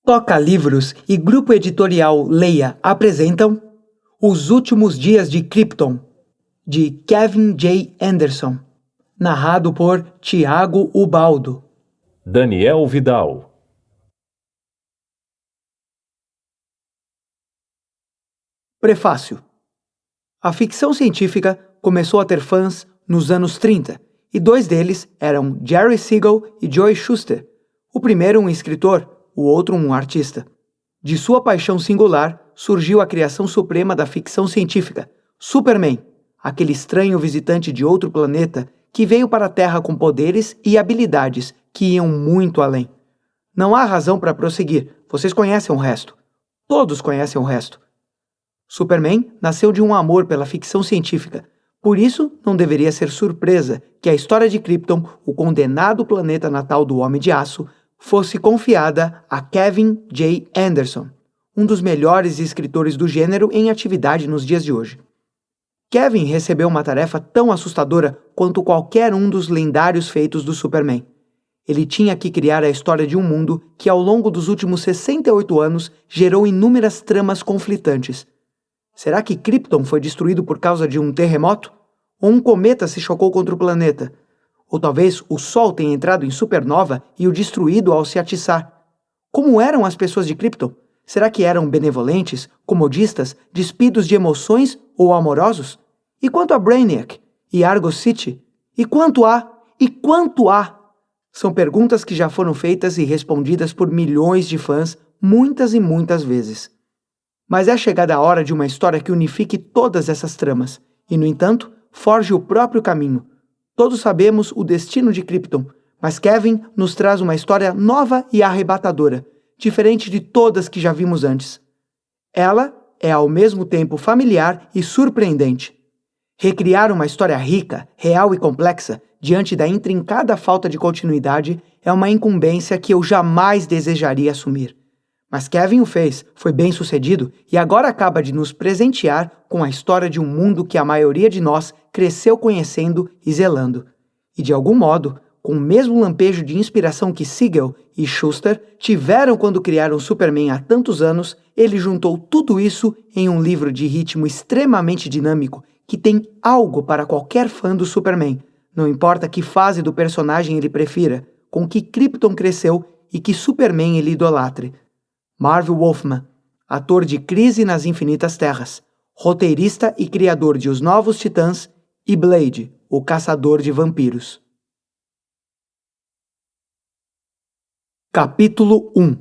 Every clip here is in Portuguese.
Toca Livros e Grupo Editorial Leia apresentam Os Últimos Dias de Krypton, de Kevin J. Anderson, narrado por Tiago Ubaldo. Daniel Vidal. Prefácio. A ficção científica começou a ter fãs nos anos 30, e dois deles eram Jerry Siegel e Joe Shuster, o primeiro um escritor, o outro um artista. De sua paixão singular surgiu a criação suprema da ficção científica, Superman, aquele estranho visitante de outro planeta que veio para a Terra com poderes e habilidades que iam muito além. Não há razão para prosseguir, vocês conhecem o resto. Todos conhecem o resto. Superman nasceu de um amor pela ficção científica, por isso não deveria ser surpresa que a história de Krypton, o condenado planeta natal do Homem de Aço, fosse confiada a Kevin J. Anderson, um dos melhores escritores do gênero em atividade nos dias de hoje. Kevin recebeu uma tarefa tão assustadora quanto qualquer um dos lendários feitos do Superman. Ele tinha que criar a história de um mundo que ao longo dos últimos 68 anos gerou inúmeras tramas conflitantes. Será que Krypton foi destruído por causa de um terremoto? Ou um cometa se chocou contra o planeta? Ou talvez o Sol tenha entrado em supernova e o destruído ao se atiçar? Como eram as pessoas de Krypton? Será que eram benevolentes, comodistas, despidos de emoções ou amorosos? E quanto a Brainiac e Argo City? E quanto há? São perguntas que já foram feitas e respondidas por milhões de fãs muitas e muitas vezes. Mas é chegada a hora de uma história que unifique todas essas tramas, e, no entanto, forge o próprio caminho. Todos sabemos o destino de Krypton, mas Kevin nos traz uma história nova e arrebatadora, diferente de todas que já vimos antes. Ela é ao mesmo tempo familiar e surpreendente. Recriar uma história rica, real e complexa, diante da intrincada falta de continuidade, é uma incumbência que eu jamais desejaria assumir. Mas Kevin o fez, foi bem sucedido e agora acaba de nos presentear com a história de um mundo que a maioria de nós cresceu conhecendo e zelando. E de algum modo, com o mesmo lampejo de inspiração que Siegel e Shuster tiveram quando criaram Superman há tantos anos, ele juntou tudo isso em um livro de ritmo extremamente dinâmico que tem algo para qualquer fã do Superman, não importa que fase do personagem ele prefira, com que Krypton cresceu e que Superman ele idolatre. Marv Wolfman, ator de Crise nas Infinitas Terras, roteirista e criador de Os Novos Titãs, e Blade, o caçador de vampiros. Capítulo 1.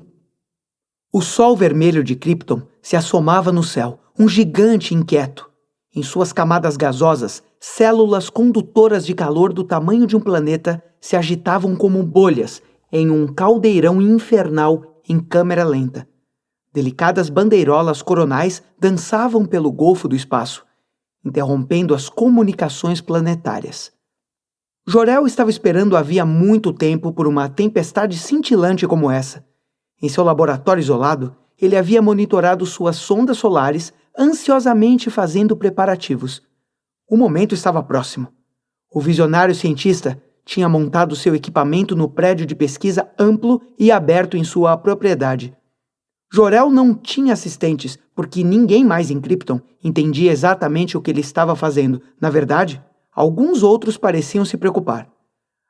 O sol vermelho de Krypton se assomava no céu, um gigante inquieto. Em suas camadas gasosas, células condutoras de calor do tamanho de um planeta se agitavam como bolhas em um caldeirão infernal em câmera lenta. Delicadas bandeirolas coronais dançavam pelo golfo do espaço, interrompendo as comunicações planetárias. Jor-El estava esperando havia muito tempo por uma tempestade cintilante como essa. Em seu laboratório isolado, ele havia monitorado suas sondas solares, ansiosamente fazendo preparativos. O momento estava próximo. O visionário cientista tinha montado seu equipamento no prédio de pesquisa amplo e aberto em sua propriedade. Jor-El não tinha assistentes, porque ninguém mais em Krypton entendia exatamente o que ele estava fazendo. Na verdade, alguns outros pareciam se preocupar.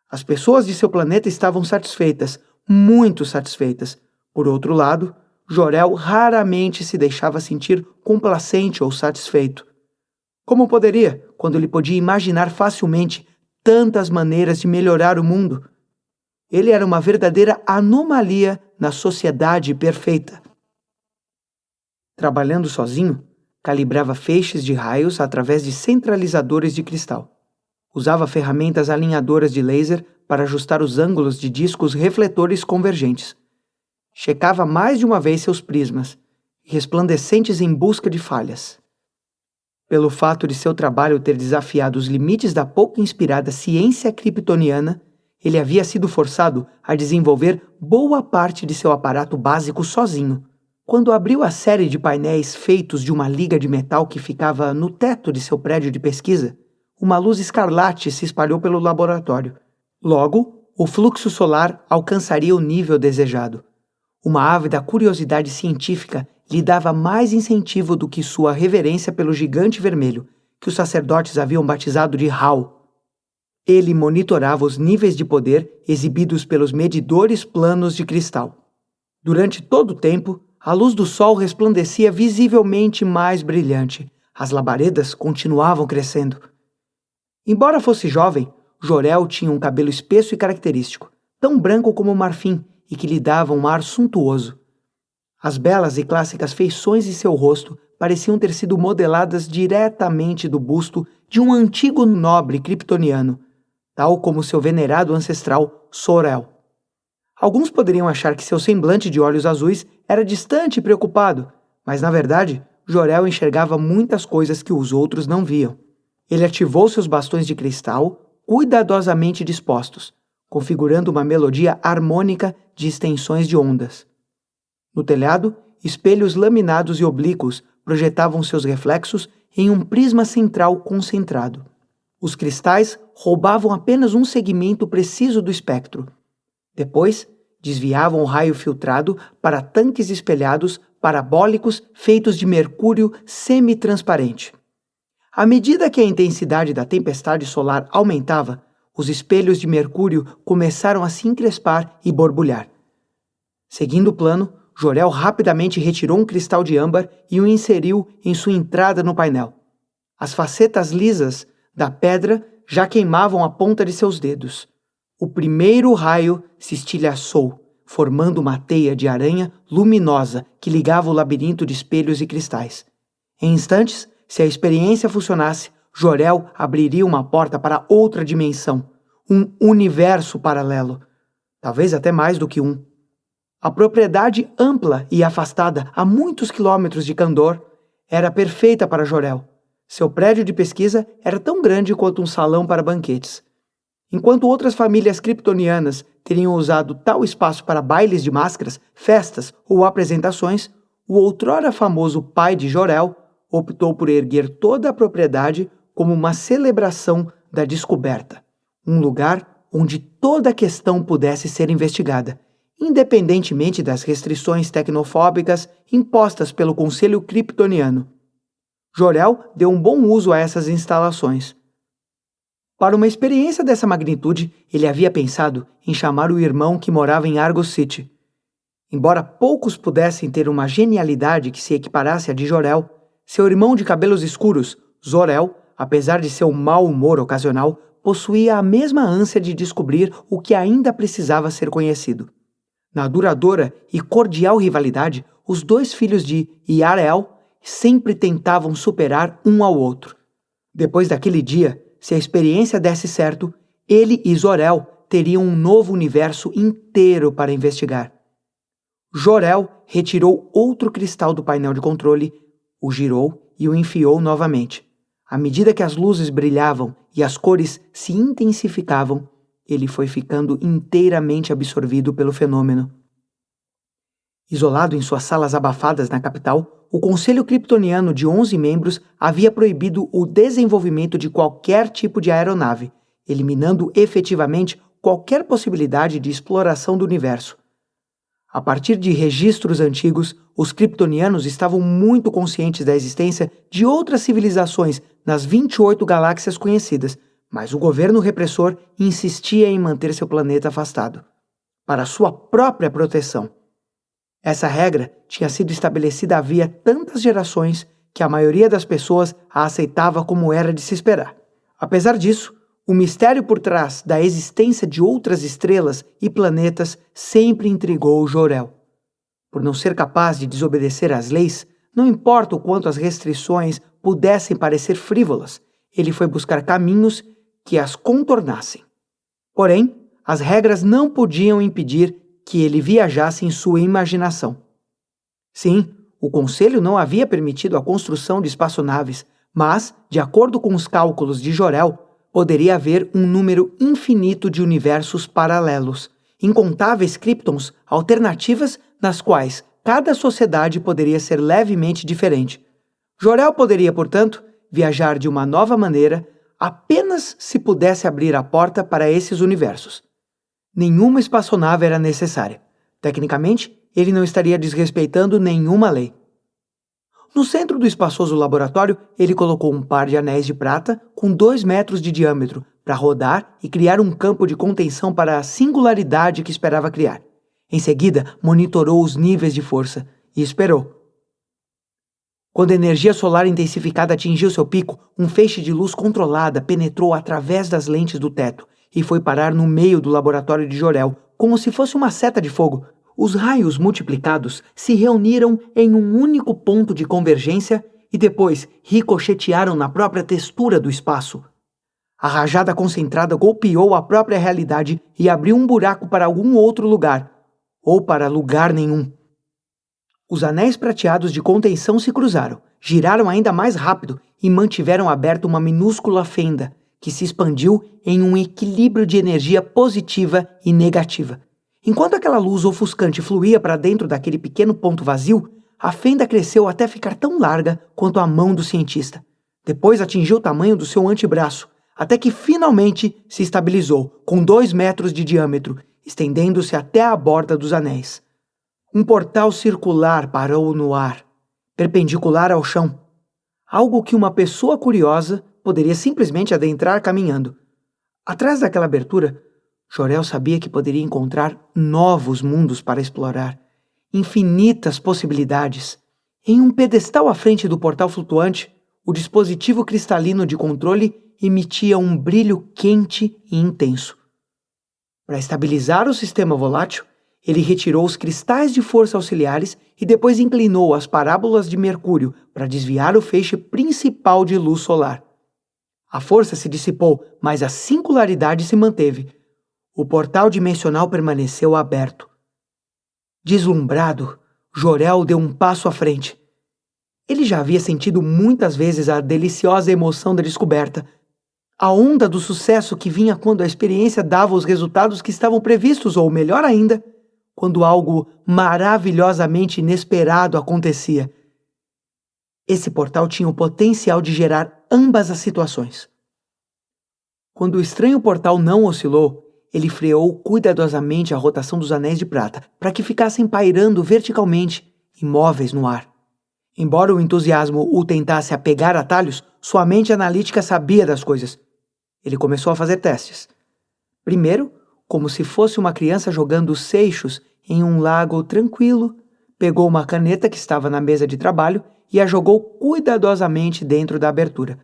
As pessoas de seu planeta estavam satisfeitas, muito satisfeitas. Por outro lado, Jor-El raramente se deixava sentir complacente ou satisfeito. Como poderia, quando ele podia imaginar facilmente tantas maneiras de melhorar o mundo? Ele era uma verdadeira anomalia na sociedade perfeita. Trabalhando sozinho, calibrava feixes de raios através de centralizadores de cristal. Usava ferramentas alinhadoras de laser para ajustar os ângulos de discos refletores convergentes. Checava mais de uma vez seus prismas, resplandecentes em busca de falhas. Pelo fato de seu trabalho ter desafiado os limites da pouco inspirada ciência kryptoniana, ele havia sido forçado a desenvolver boa parte de seu aparato básico sozinho. Quando abriu a série de painéis feitos de uma liga de metal que ficava no teto de seu prédio de pesquisa, uma luz escarlate se espalhou pelo laboratório. Logo, o fluxo solar alcançaria o nível desejado. Uma ávida curiosidade científica lhe dava mais incentivo do que sua reverência pelo gigante vermelho, que os sacerdotes haviam batizado de Hal. Ele monitorava os níveis de poder exibidos pelos medidores planos de cristal. Durante todo o tempo, a luz do sol resplandecia visivelmente mais brilhante. As labaredas continuavam crescendo. Embora fosse jovem, Jor-El tinha um cabelo espesso e característico, tão branco como o marfim, e que lhe dava um ar suntuoso. As belas e clássicas feições de seu rosto pareciam ter sido modeladas diretamente do busto de um antigo nobre kryptoniano, tal como seu venerado ancestral Sor-El. Alguns poderiam achar que seu semblante de olhos azuis era distante e preocupado, mas na verdade, Jor-El enxergava muitas coisas que os outros não viam. Ele ativou seus bastões de cristal, cuidadosamente dispostos, configurando uma melodia harmônica de extensões de ondas. No telhado, espelhos laminados e oblíquos projetavam seus reflexos em um prisma central concentrado. Os cristais roubavam apenas um segmento preciso do espectro. Depois, desviavam o raio filtrado para tanques espelhados parabólicos feitos de mercúrio semi-transparente. À medida que a intensidade da tempestade solar aumentava, os espelhos de mercúrio começaram a se encrespar e borbulhar. Seguindo o plano, Jor-El rapidamente retirou um cristal de âmbar e o inseriu em sua entrada no painel. As facetas lisas da pedra já queimavam a ponta de seus dedos. O primeiro raio se estilhaçou, formando uma teia de aranha luminosa que ligava o labirinto de espelhos e cristais. Em instantes, se a experiência funcionasse, Jor-El abriria uma porta para outra dimensão, um universo paralelo, talvez até mais do que um. A propriedade ampla e afastada a muitos quilômetros de Kandor era perfeita para Jor-El. Seu prédio de pesquisa era tão grande quanto um salão para banquetes. Enquanto outras famílias kryptonianas teriam usado tal espaço para bailes de máscaras, festas ou apresentações, o outrora famoso pai de Jor-El optou por erguer toda a propriedade como uma celebração da descoberta, um lugar onde toda a questão pudesse ser investigada, independentemente das restrições tecnofóbicas impostas pelo Conselho Kryptoniano. Jor-El deu um bom uso a essas instalações. Para uma experiência dessa magnitude, ele havia pensado em chamar o irmão que morava em Argo City. Embora poucos pudessem ter uma genialidade que se equiparasse à de Jor-El, seu irmão de cabelos escuros, Zor-El, apesar de seu mau humor ocasional, possuía a mesma ânsia de descobrir o que ainda precisava ser conhecido. Na duradoura e cordial rivalidade, os dois filhos de Yar-El sempre tentavam superar um ao outro. Depois daquele dia, se a experiência desse certo, ele e Zor-El teriam um novo universo inteiro para investigar. Jor-El retirou outro cristal do painel de controle, o girou e o enfiou novamente. À medida que as luzes brilhavam e as cores se intensificavam, ele foi ficando inteiramente absorvido pelo fenômeno. Isolado em suas salas abafadas na capital, o Conselho Kryptoniano de 11 membros havia proibido o desenvolvimento de qualquer tipo de aeronave, eliminando efetivamente qualquer possibilidade de exploração do universo. A partir de registros antigos, os kryptonianos estavam muito conscientes da existência de outras civilizações nas 28 galáxias conhecidas, mas o governo repressor insistia em manter seu planeta afastado, para sua própria proteção. Essa regra tinha sido estabelecida havia tantas gerações que a maioria das pessoas a aceitava como era de se esperar. Apesar disso, o mistério por trás da existência de outras estrelas e planetas sempre intrigou Jor-El. Por não ser capaz de desobedecer às leis, não importa o quanto as restrições pudessem parecer frívolas, ele foi buscar caminhos que as contornassem. Porém, as regras não podiam impedir que ele viajasse em sua imaginação. Sim, o Conselho não havia permitido a construção de espaçonaves, mas, de acordo com os cálculos de Jor-El, poderia haver um número infinito de universos paralelos, incontáveis Kryptons alternativas nas quais cada sociedade poderia ser levemente diferente. Jor-El poderia, portanto, viajar de uma nova maneira apenas se pudesse abrir a porta para esses universos. Nenhuma espaçonave era necessária. Tecnicamente, ele não estaria desrespeitando nenhuma lei. No centro do espaçoso laboratório, ele colocou um par de anéis de prata com 2 metros de diâmetro para rodar e criar um campo de contenção para a singularidade que esperava criar. Em seguida, monitorou os níveis de força e esperou. Quando a energia solar intensificada atingiu seu pico, um feixe de luz controlada penetrou através das lentes do teto e foi parar no meio do laboratório de Jor-El, como se fosse uma seta de fogo. Os raios multiplicados se reuniram em um único ponto de convergência e depois ricochetearam na própria textura do espaço. A rajada concentrada golpeou a própria realidade e abriu um buraco para algum outro lugar, ou para lugar nenhum. Os anéis prateados de contenção se cruzaram, giraram ainda mais rápido e mantiveram aberta uma minúscula fenda, que se expandiu em um equilíbrio de energia positiva e negativa. Enquanto aquela luz ofuscante fluía para dentro daquele pequeno ponto vazio, a fenda cresceu até ficar tão larga quanto a mão do cientista. Depois atingiu o tamanho do seu antebraço, até que finalmente se estabilizou, com 2 metros de diâmetro, estendendo-se até a borda dos anéis. Um portal circular parou no ar, perpendicular ao chão. Algo que uma pessoa curiosa poderia simplesmente adentrar caminhando. Atrás daquela abertura, Jor-El sabia que poderia encontrar novos mundos para explorar, infinitas possibilidades. Em um pedestal à frente do portal flutuante, o dispositivo cristalino de controle emitia um brilho quente e intenso. Para estabilizar o sistema volátil, ele retirou os cristais de força auxiliares e depois inclinou as parábolas de Mercúrio para desviar o feixe principal de luz solar. A força se dissipou, mas a singularidade se manteve. O portal dimensional permaneceu aberto. Deslumbrado, Jor-El deu um passo à frente. Ele já havia sentido muitas vezes a deliciosa emoção da descoberta, a onda do sucesso que vinha quando a experiência dava os resultados que estavam previstos, ou melhor ainda, quando algo maravilhosamente inesperado acontecia. Esse portal tinha o potencial de gerar ambas as situações. Quando o estranho portal não oscilou, ele freou cuidadosamente a rotação dos anéis de prata para que ficassem pairando verticalmente, imóveis no ar. Embora o entusiasmo o tentasse a pegar atalhos, sua mente analítica sabia das coisas. Ele começou a fazer testes. Primeiro, como se fosse uma criança jogando seixos em um lago tranquilo, pegou uma caneta que estava na mesa de trabalho e a jogou cuidadosamente dentro da abertura.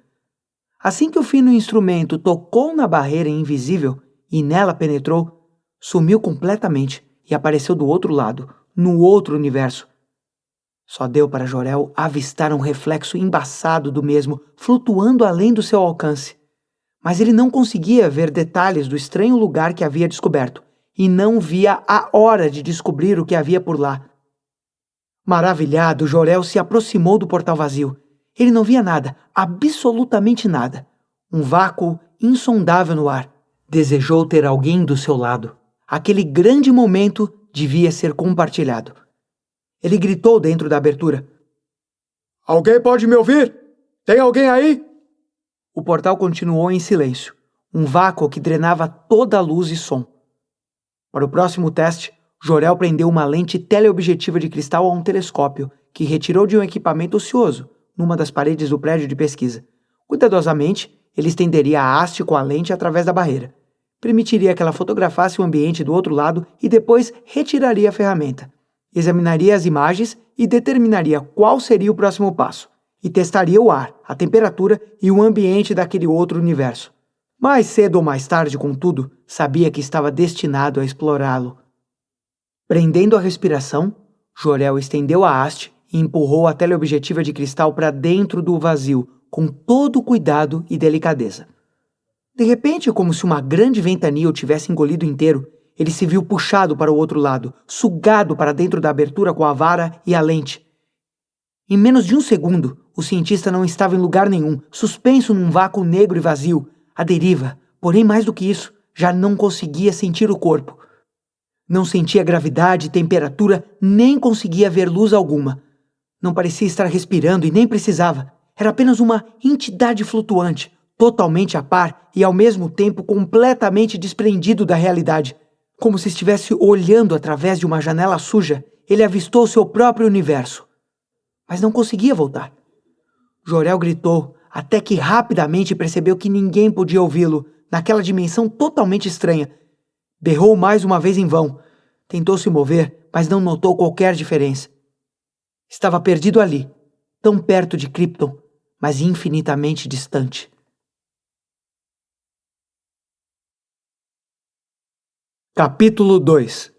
Assim que o fino instrumento tocou na barreira invisível e nela penetrou, sumiu completamente e apareceu do outro lado, no outro universo. Só deu para Jor-El avistar um reflexo embaçado do mesmo, flutuando além do seu alcance. Mas ele não conseguia ver detalhes do estranho lugar que havia descoberto, e não via a hora de descobrir o que havia por lá. Maravilhado, Jor-El se aproximou do portal vazio. Ele não via nada, absolutamente nada. Um vácuo insondável no ar. Desejou ter alguém do seu lado. Aquele grande momento devia ser compartilhado. Ele gritou dentro da abertura. Alguém pode me ouvir? Tem alguém aí? O portal continuou em silêncio, um vácuo que drenava toda a luz e som. Para o próximo teste, Jor-El prendeu uma lente teleobjetiva de cristal a um telescópio, que retirou de um equipamento ocioso, numa das paredes do prédio de pesquisa. Cuidadosamente, ele estenderia a haste com a lente através da barreira. Permitiria que ela fotografasse o ambiente do outro lado e depois retiraria a ferramenta. Examinaria as imagens e determinaria qual seria o próximo passo. E testaria o ar, a temperatura e o ambiente daquele outro universo. Mais cedo ou mais tarde, contudo, sabia que estava destinado a explorá-lo. Prendendo a respiração, Jor-El estendeu a haste e empurrou a teleobjetiva de cristal para dentro do vazio, com todo cuidado e delicadeza. De repente, como se uma grande ventania o tivesse engolido inteiro, ele se viu puxado para o outro lado, sugado para dentro da abertura com a vara e a lente. Em menos de um segundo, o cientista não estava em lugar nenhum, suspenso num vácuo negro e vazio, à deriva, porém mais do que isso, já não conseguia sentir o corpo. Não sentia gravidade, temperatura, nem conseguia ver luz alguma. Não parecia estar respirando e nem precisava. Era apenas uma entidade flutuante, totalmente a par e ao mesmo tempo completamente desprendido da realidade. Como se estivesse olhando através de uma janela suja, ele avistou seu próprio universo. Mas não conseguia voltar. Jor-El gritou, até que rapidamente percebeu que ninguém podia ouvi-lo, naquela dimensão totalmente estranha. Berrou mais uma vez em vão. Tentou se mover, mas não notou qualquer diferença. Estava perdido ali, tão perto de Krypton, mas infinitamente distante. Capítulo 2.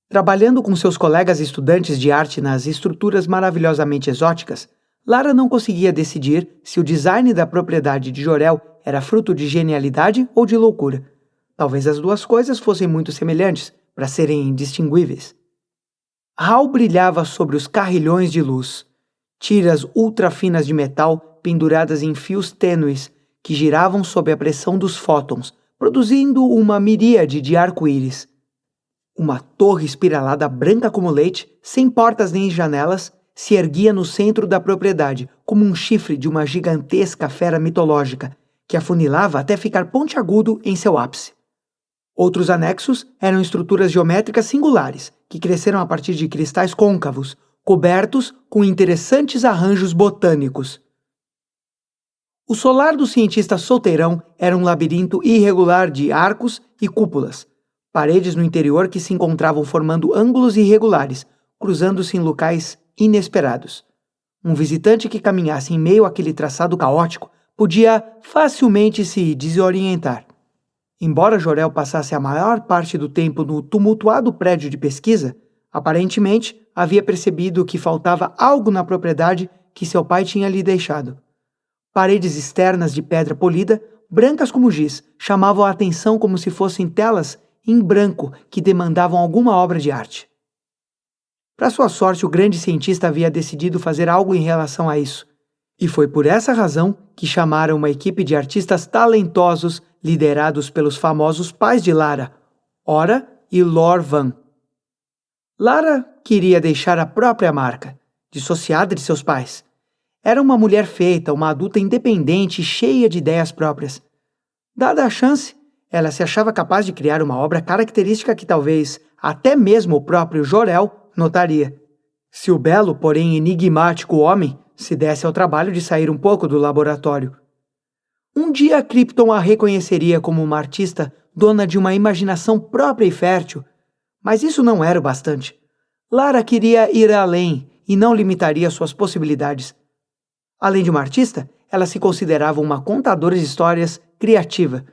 Trabalhando com seus colegas estudantes de arte nas estruturas maravilhosamente exóticas, Lara não conseguia decidir se o design da propriedade de Jor-El era fruto de genialidade ou de loucura. Talvez as duas coisas fossem muito semelhantes, para serem indistinguíveis. Hal brilhava sobre os carrilhões de luz, tiras ultra finas de metal penduradas em fios tênues que giravam sob a pressão dos fótons, produzindo uma miríade de arco-íris. Uma torre espiralada branca como leite, sem portas nem janelas, se erguia no centro da propriedade, como um chifre de uma gigantesca fera mitológica, que afunilava até ficar pontiagudo em seu ápice. Outros anexos eram estruturas geométricas singulares, que cresceram a partir de cristais côncavos, cobertos com interessantes arranjos botânicos. O solar do cientista solteirão era um labirinto irregular de arcos e cúpulas, paredes no interior que se encontravam formando ângulos irregulares, cruzando-se em locais inesperados. Um visitante que caminhasse em meio àquele traçado caótico podia facilmente se desorientar. Embora Jor-El passasse a maior parte do tempo no tumultuado prédio de pesquisa, aparentemente havia percebido que faltava algo na propriedade que seu pai tinha lhe deixado. Paredes externas de pedra polida, brancas como giz, chamavam a atenção como se fossem telas em branco que demandavam alguma obra de arte. Para sua sorte, o grande cientista havia decidido fazer algo em relação a isso. E foi por essa razão que chamaram uma equipe de artistas talentosos liderados pelos famosos pais de Lara, Ora e Lor Van. Lara queria deixar a própria marca, dissociada de seus pais. Era uma mulher feita, uma adulta independente e cheia de ideias próprias. Dada a chance, ela se achava capaz de criar uma obra característica que talvez até mesmo o próprio Jor-El notaria. Se o belo, porém enigmático homem se desse ao trabalho de sair um pouco do laboratório. Um dia Krypton a reconheceria como uma artista dona de uma imaginação própria e fértil, mas isso não era o bastante. Lara queria ir além e não limitaria suas possibilidades. Além de uma artista, ela se considerava uma contadora de histórias criativa,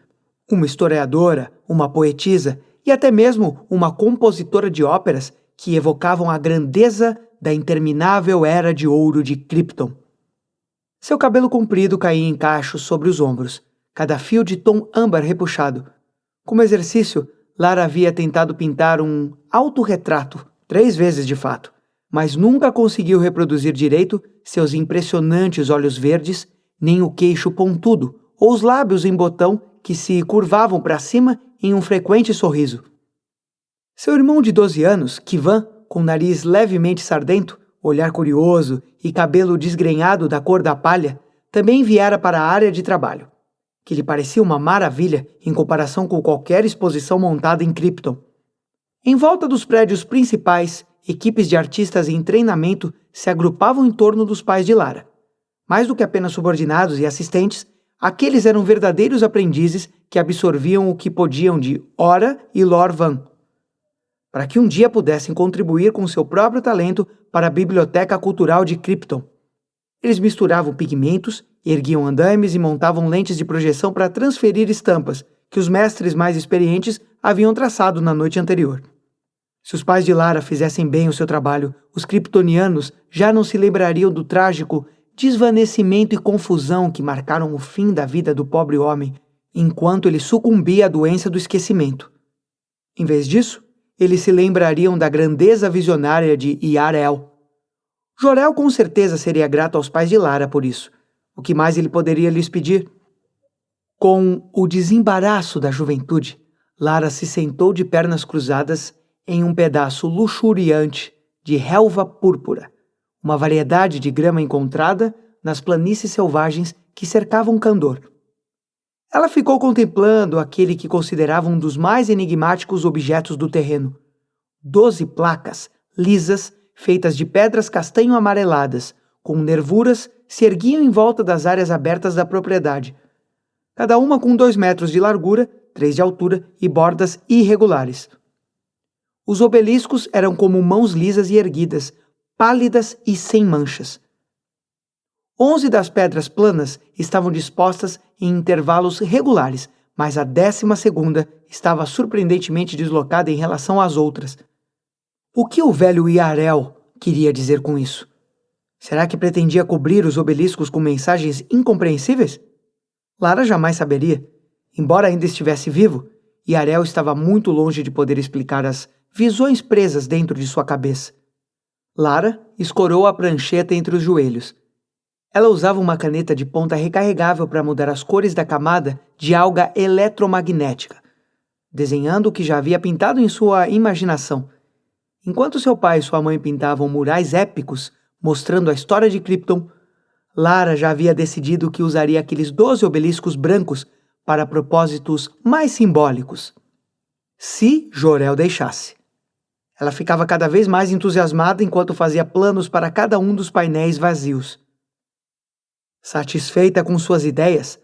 uma historiadora, uma poetisa e até mesmo uma compositora de óperas que evocavam a grandeza da interminável era de ouro de Krypton. Seu cabelo comprido caía em cachos sobre os ombros, cada fio de tom âmbar repuxado. Como exercício, Lara havia tentado pintar um autorretrato, 3 vezes de fato, mas nunca conseguiu reproduzir direito seus impressionantes olhos verdes, nem o queixo pontudo, ou os lábios em botão que se curvavam para cima em um frequente sorriso. Seu irmão de 12 anos, Kivan, com nariz levemente sardento, olhar curioso e cabelo desgrenhado da cor da palha, também viera para a área de trabalho, que lhe parecia uma maravilha em comparação com qualquer exposição montada em Krypton. Em volta dos prédios principais, equipes de artistas em treinamento se agrupavam em torno dos pais de Lara. Mais do que apenas subordinados e assistentes, aqueles eram verdadeiros aprendizes que absorviam o que podiam de Ora e Lor Van, para que um dia pudessem contribuir com seu próprio talento para a biblioteca cultural de Krypton. Eles misturavam pigmentos, erguiam andaimes e montavam lentes de projeção para transferir estampas que os mestres mais experientes haviam traçado na noite anterior. Se os pais de Lara fizessem bem o seu trabalho, os kryptonianos já não se lembrariam do trágico desvanecimento e confusão que marcaram o fim da vida do pobre homem, enquanto ele sucumbia à doença do esquecimento. Em vez disso, eles se lembrariam da grandeza visionária de Yar-El. Jor-El com certeza seria grato aos pais de Lara por isso. O que mais ele poderia lhes pedir? Com o desembaraço da juventude, Lara se sentou de pernas cruzadas em um pedaço luxuriante de relva púrpura, uma variedade de grama encontrada nas planícies selvagens que cercavam Kandor. Ela ficou contemplando aquele que considerava um dos mais enigmáticos objetos do terreno. 12 placas, lisas, feitas de pedras castanho-amareladas, com nervuras, se erguiam em volta das áreas abertas da propriedade. Cada uma com 2 metros de largura, 3 de altura e bordas irregulares. Os obeliscos eram como mãos lisas e erguidas, pálidas e sem manchas. 11 das pedras planas estavam dispostas em intervalos regulares, mas a 12ª estava surpreendentemente deslocada em relação às outras. O que o velho Yarel queria dizer com isso? Será que pretendia cobrir os obeliscos com mensagens incompreensíveis? Lara jamais saberia. Embora ainda estivesse vivo, Yarel estava muito longe de poder explicar as visões presas dentro de sua cabeça. Lara escorou a prancheta entre os joelhos. Ela usava uma caneta de ponta recarregável para mudar as cores da camada de alga eletromagnética, desenhando o que já havia pintado em sua imaginação. Enquanto seu pai e sua mãe pintavam murais épicos mostrando a história de Krypton, Lara já havia decidido que usaria aqueles 12 obeliscos brancos para propósitos mais simbólicos. Se Jor-El deixasse. Ela ficava cada vez mais entusiasmada enquanto fazia planos para cada um dos painéis vazios. Satisfeita com suas ideias,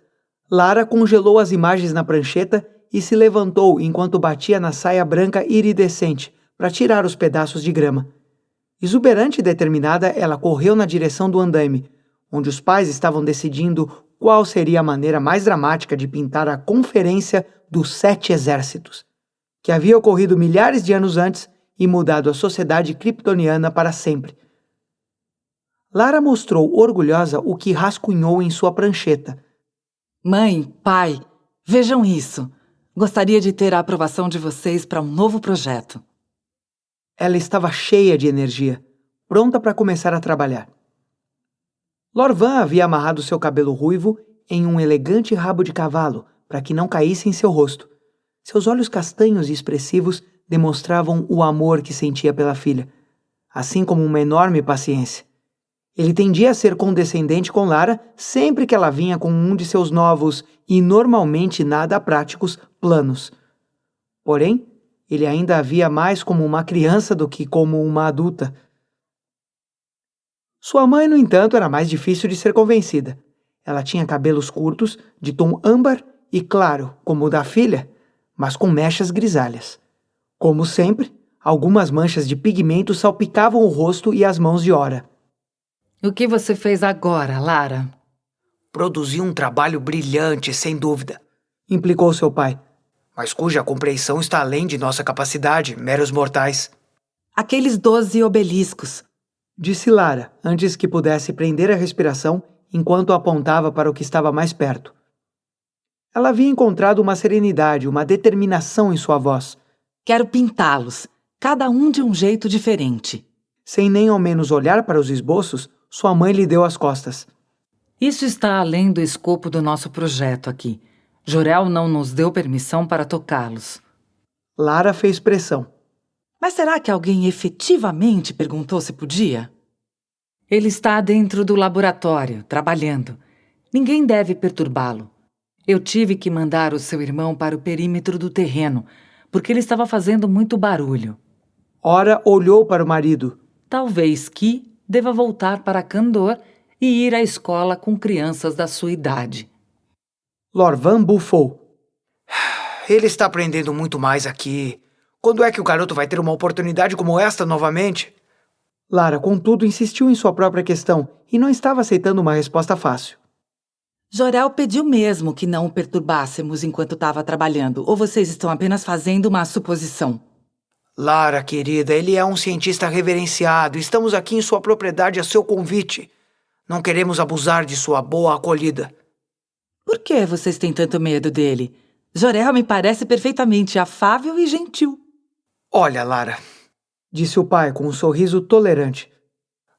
Lara congelou as imagens na prancheta e se levantou enquanto batia na saia branca iridescente para tirar os pedaços de grama. Exuberante e determinada, ela correu na direção do andaime, onde os pais estavam decidindo qual seria a maneira mais dramática de pintar a Conferência dos 7 Exércitos, que havia ocorrido milhares de anos antes e mudado a sociedade kryptoniana para sempre. Lara mostrou orgulhosa o que rascunhou em sua prancheta. Mãe, pai, vejam isso. Gostaria de ter a aprovação de vocês para um novo projeto. Ela estava cheia de energia, pronta para começar a trabalhar. Lorvan havia amarrado seu cabelo ruivo em um elegante rabo de cavalo para que não caísse em seu rosto. Seus olhos castanhos e expressivos demonstravam o amor que sentia pela filha, assim como uma enorme paciência. Ele tendia a ser condescendente com Lara sempre que ela vinha com um de seus novos e normalmente nada práticos planos. Porém, ele ainda a via mais como uma criança do que como uma adulta. Sua mãe, no entanto, era mais difícil de ser convencida. Ela tinha cabelos curtos, de tom âmbar e claro, como o da filha, mas com mechas grisalhas. Como sempre, algumas manchas de pigmento salpicavam o rosto e as mãos de Ora. O que você fez agora, Lara? Produzi um trabalho brilhante, sem dúvida, Implicou seu pai. mas cuja compreensão está além de nossa capacidade, meros mortais. Aqueles 12 obeliscos. Disse Lara, antes que pudesse prender a respiração enquanto apontava para o que estava mais perto. Ela havia encontrado uma serenidade, uma determinação em sua voz. Quero pintá-los, cada um de um jeito diferente. Sem nem ao menos olhar para os esboços, sua mãe lhe deu as costas. Isso está além do escopo do nosso projeto aqui. Jor-El não nos deu permissão para tocá-los. Lara fez pressão. Mas será que alguém efetivamente perguntou se podia? Ele está dentro do laboratório, trabalhando. Ninguém deve perturbá-lo. Eu tive que mandar o seu irmão para o perímetro do terreno, porque ele estava fazendo muito barulho. Ora olhou para o marido. Talvez Ki deva voltar para Kandor e ir à escola com crianças da sua idade. Lorvan bufou. Ele está aprendendo muito mais aqui. Quando é que o garoto vai ter uma oportunidade como esta novamente? Lara, contudo, insistiu em sua própria questão e não estava aceitando uma resposta fácil. Jor-El pediu mesmo que não o perturbássemos enquanto estava trabalhando, ou vocês estão apenas fazendo uma suposição? Lara, querida, ele é um cientista reverenciado. Estamos aqui em sua propriedade a seu convite. Não queremos abusar de sua boa acolhida. Por que vocês têm tanto medo dele? Jor-El me parece perfeitamente afável e gentil. Olha, Lara, Disse o pai com um sorriso tolerante.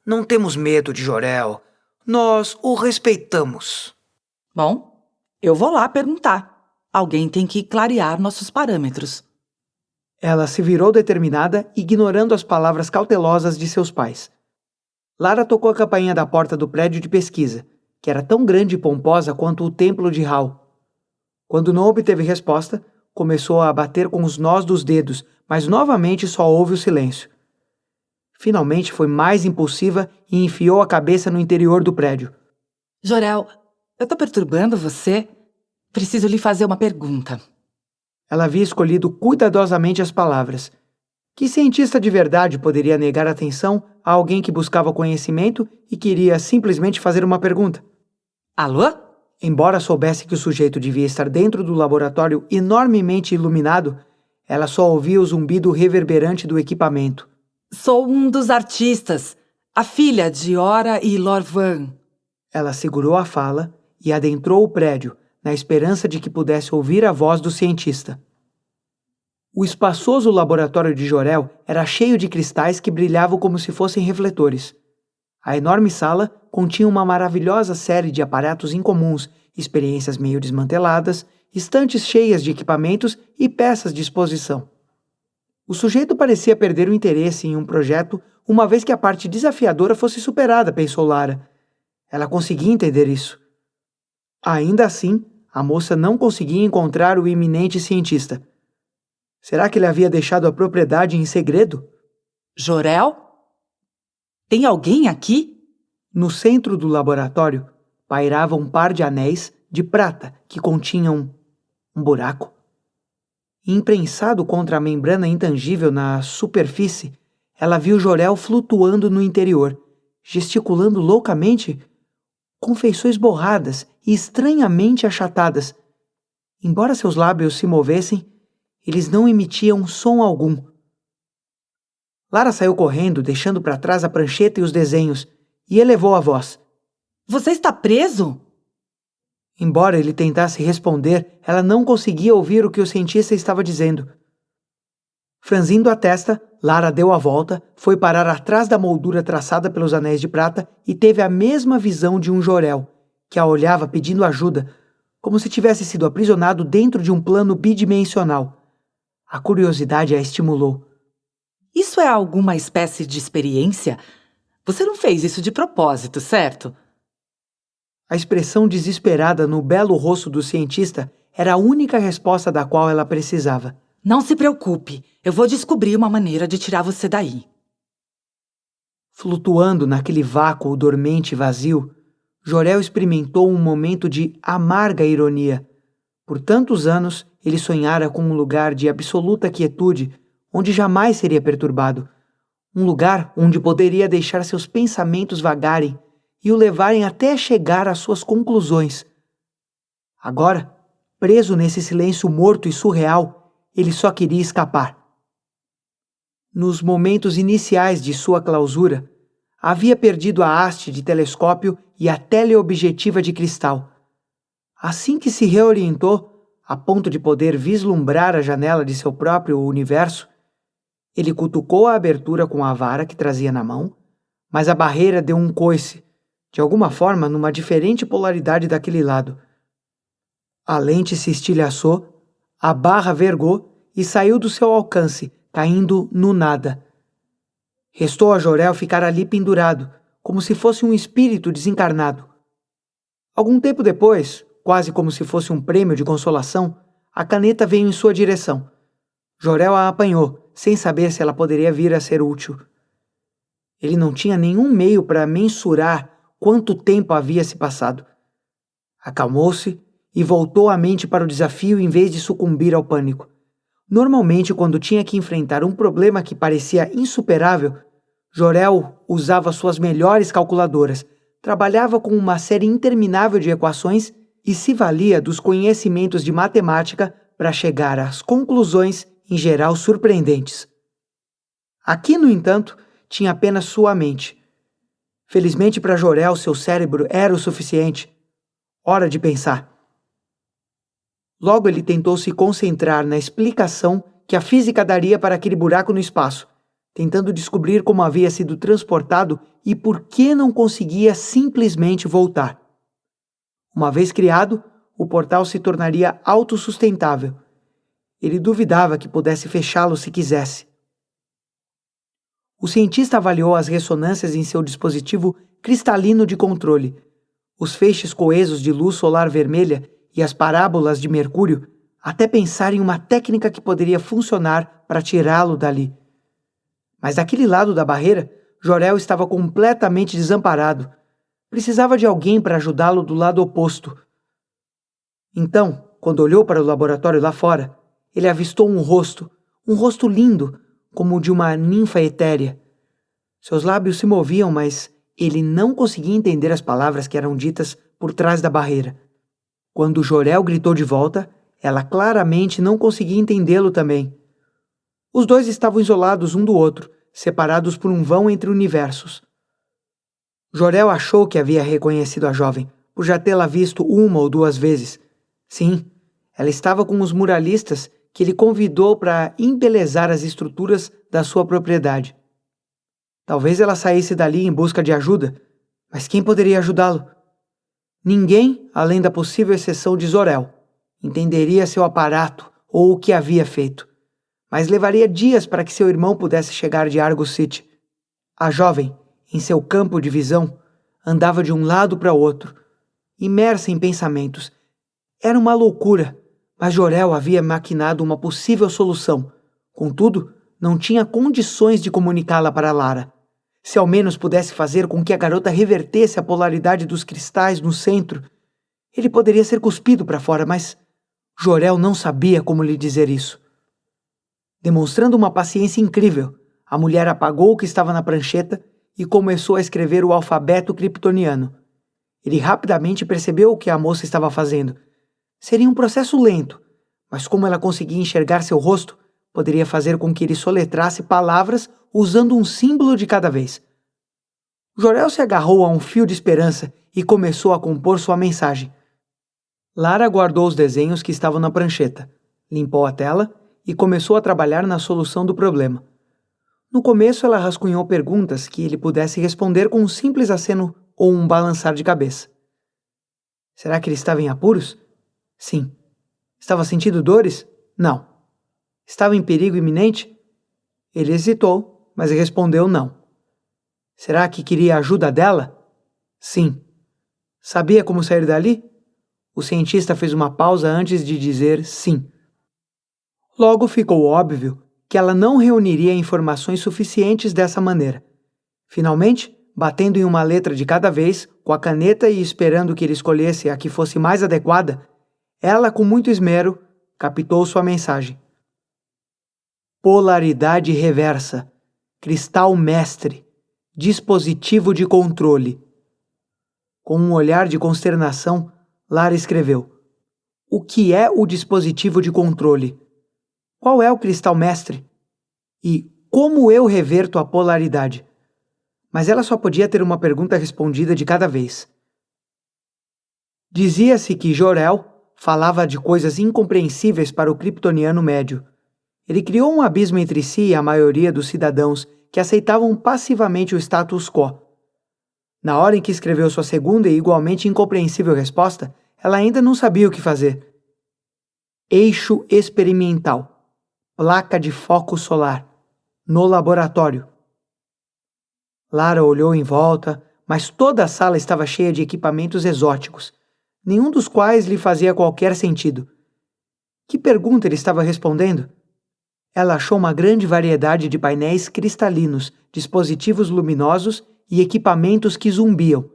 não temos medo de Jor-El. Nós o respeitamos. Bom, eu vou lá perguntar. Alguém tem que clarear nossos parâmetros. Ela se virou determinada, ignorando as palavras cautelosas de seus pais. Lara tocou a campainha da porta do prédio de pesquisa, que era tão grande e pomposa quanto o templo de Hal. Quando não obteve resposta, começou a bater com os nós dos dedos, mas novamente só houve o silêncio. Finalmente foi mais impulsiva e enfiou a cabeça no interior do prédio. Jor-El, eu tô perturbando você? Preciso lhe fazer uma pergunta. Ela havia escolhido cuidadosamente as palavras. Que cientista de verdade poderia negar atenção a alguém que buscava conhecimento e queria simplesmente fazer uma pergunta? Alô? Embora soubesse que o sujeito devia estar dentro do laboratório enormemente iluminado, ela só ouvia o zumbido reverberante do equipamento. Sou um dos artistas, a filha de Ora e Lorvan. Ela segurou a fala e adentrou o prédio, na esperança de que pudesse ouvir a voz do cientista. O espaçoso laboratório de Jor-El era cheio de cristais que brilhavam como se fossem refletores. A enorme sala continha uma maravilhosa série de aparatos incomuns, experiências meio desmanteladas, estantes cheias de equipamentos e peças de exposição. O sujeito parecia perder o interesse em um projeto, uma vez que a parte desafiadora fosse superada, pensou Lara. Ela conseguia entender isso. Ainda assim, a moça não conseguia encontrar o iminente cientista. Será que ele havia deixado a propriedade em segredo? Jor-El? Tem alguém aqui? No centro do laboratório, pairava um par de anéis de prata que continham um buraco. Imprensado contra a membrana intangível na superfície, ela viu Jor-El flutuando no interior, gesticulando loucamente, com feições borradas e estranhamente achatadas. Embora seus lábios se movessem, eles não emitiam som algum. Lara saiu correndo, deixando para trás a prancheta e os desenhos, e elevou a voz. Você está preso? Embora ele tentasse responder, ela não conseguia ouvir o que o cientista estava dizendo. Franzindo a testa, Lara deu a volta, foi parar atrás da moldura traçada pelos anéis de prata e teve a mesma visão de um Jor-El, que a olhava pedindo ajuda, como se tivesse sido aprisionado dentro de um plano bidimensional. A curiosidade a estimulou. Isso é alguma espécie de experiência? Você não fez isso de propósito, certo? A expressão desesperada no belo rosto do cientista era a única resposta da qual ela precisava. Não se preocupe, eu vou descobrir uma maneira de tirar você daí. Flutuando naquele vácuo dormente e vazio, Jor-El experimentou um momento de amarga ironia. Por tantos anos, ele sonhara com um lugar de absoluta quietude, onde jamais seria perturbado. Um lugar onde poderia deixar seus pensamentos vagarem e o levarem até chegar às suas conclusões. Agora, preso nesse silêncio morto e surreal, ele só queria escapar. Nos momentos iniciais de sua clausura, havia perdido a haste de telescópio e a teleobjetiva de cristal. Assim que se reorientou, a ponto de poder vislumbrar a janela de seu próprio universo, ele cutucou a abertura com a vara que trazia na mão, mas a barreira deu um coice, de alguma forma numa diferente polaridade daquele lado. A lente se estilhaçou, a barra vergou e saiu do seu alcance, caindo no nada. Restou a Jor-El ficar ali pendurado, como se fosse um espírito desencarnado. Algum tempo depois, quase como se fosse um prêmio de consolação, a caneta veio em sua direção. Jor-El a apanhou, sem saber se ela poderia vir a ser útil. Ele não tinha nenhum meio para mensurar quanto tempo havia se passado. Acalmou-se e voltou a mente para o desafio em vez de sucumbir ao pânico. Normalmente, quando tinha que enfrentar um problema que parecia insuperável, Jor-El usava suas melhores calculadoras, trabalhava com uma série interminável de equações e se valia dos conhecimentos de matemática para chegar às conclusões, em geral surpreendentes. Aqui, no entanto, tinha apenas sua mente. Felizmente para Jor-El, seu cérebro era o suficiente. Hora de pensar. Logo ele tentou se concentrar na explicação que a física daria para aquele buraco no espaço, tentando descobrir como havia sido transportado e por que não conseguia simplesmente voltar. Uma vez criado, o portal se tornaria autossustentável. Ele duvidava que pudesse fechá-lo se quisesse. O cientista avaliou as ressonâncias em seu dispositivo cristalino de controle. Os feixes coesos de luz solar vermelha e as parábolas de Mercúrio até pensar em uma técnica que poderia funcionar para tirá-lo dali. Mas daquele lado da barreira, Jor-El estava completamente desamparado. Precisava de alguém para ajudá-lo do lado oposto. Então, quando olhou para o laboratório lá fora, ele avistou um rosto lindo, como o de uma ninfa etérea. Seus lábios se moviam, mas ele não conseguia entender as palavras que eram ditas por trás da barreira. Quando Jor-El gritou de volta, ela claramente não conseguia entendê-lo também. Os dois estavam isolados um do outro, separados por um vão entre universos. Jor-El achou que havia reconhecido a jovem, por já tê-la visto uma ou duas vezes. Sim, ela estava com os muralistas que ele convidou para embelezar as estruturas da sua propriedade. Talvez ela saísse dali em busca de ajuda, mas quem poderia ajudá-lo? Ninguém, além da possível exceção de Jor-El, entenderia seu aparato ou o que havia feito, mas levaria dias para que seu irmão pudesse chegar de Argo City. A jovem, em seu campo de visão, andava de um lado para o outro, imersa em pensamentos. Era uma loucura, mas Jor-El havia maquinado uma possível solução. Contudo, não tinha condições de comunicá-la para Lara. Se ao menos pudesse fazer com que a garota revertesse a polaridade dos cristais no centro, ele poderia ser cuspido para fora, mas Jor-El não sabia como lhe dizer isso. Demonstrando uma paciência incrível, a mulher apagou o que estava na prancheta e começou a escrever o alfabeto kryptoniano. Ele rapidamente percebeu o que a moça estava fazendo. Seria um processo lento, mas como ela conseguia enxergar seu rosto, poderia fazer com que ele soletrasse palavras usando um símbolo de cada vez. Jor-El se agarrou a um fio de esperança e começou a compor sua mensagem. Lara guardou os desenhos que estavam na prancheta, limpou a tela e começou a trabalhar na solução do problema. No começo, ela rascunhou perguntas que ele pudesse responder com um simples aceno ou um balançar de cabeça. Será que ele estava em apuros? Sim. Estava sentindo dores? Não. Estava em perigo iminente? Ele hesitou, mas respondeu não. Será que queria a ajuda dela? Sim. Sabia como sair dali? O cientista fez uma pausa antes de dizer sim. Logo ficou óbvio que ela não reuniria informações suficientes dessa maneira. Finalmente, batendo em uma letra de cada vez, com a caneta e esperando que ele escolhesse a que fosse mais adequada, ela, com muito esmero, captou sua mensagem. Polaridade reversa, cristal mestre, dispositivo de controle. Com um olhar de consternação, Lara escreveu: O que é o dispositivo de controle? Qual é o cristal mestre? E como eu reverto a polaridade? Mas ela só podia ter uma pergunta respondida de cada vez. Dizia-se que Jor-El falava de coisas incompreensíveis para o kryptoniano médio. Ele criou um abismo entre si e a maioria dos cidadãos que aceitavam passivamente o status quo. Na hora em que escreveu sua segunda e igualmente incompreensível resposta, ela ainda não sabia o que fazer. Eixo experimental. Placa de foco solar. No laboratório. Lara olhou em volta, mas toda a sala estava cheia de equipamentos exóticos, nenhum dos quais lhe fazia qualquer sentido. Que pergunta ele estava respondendo? Ela achou uma grande variedade de painéis cristalinos, dispositivos luminosos e equipamentos que zumbiam,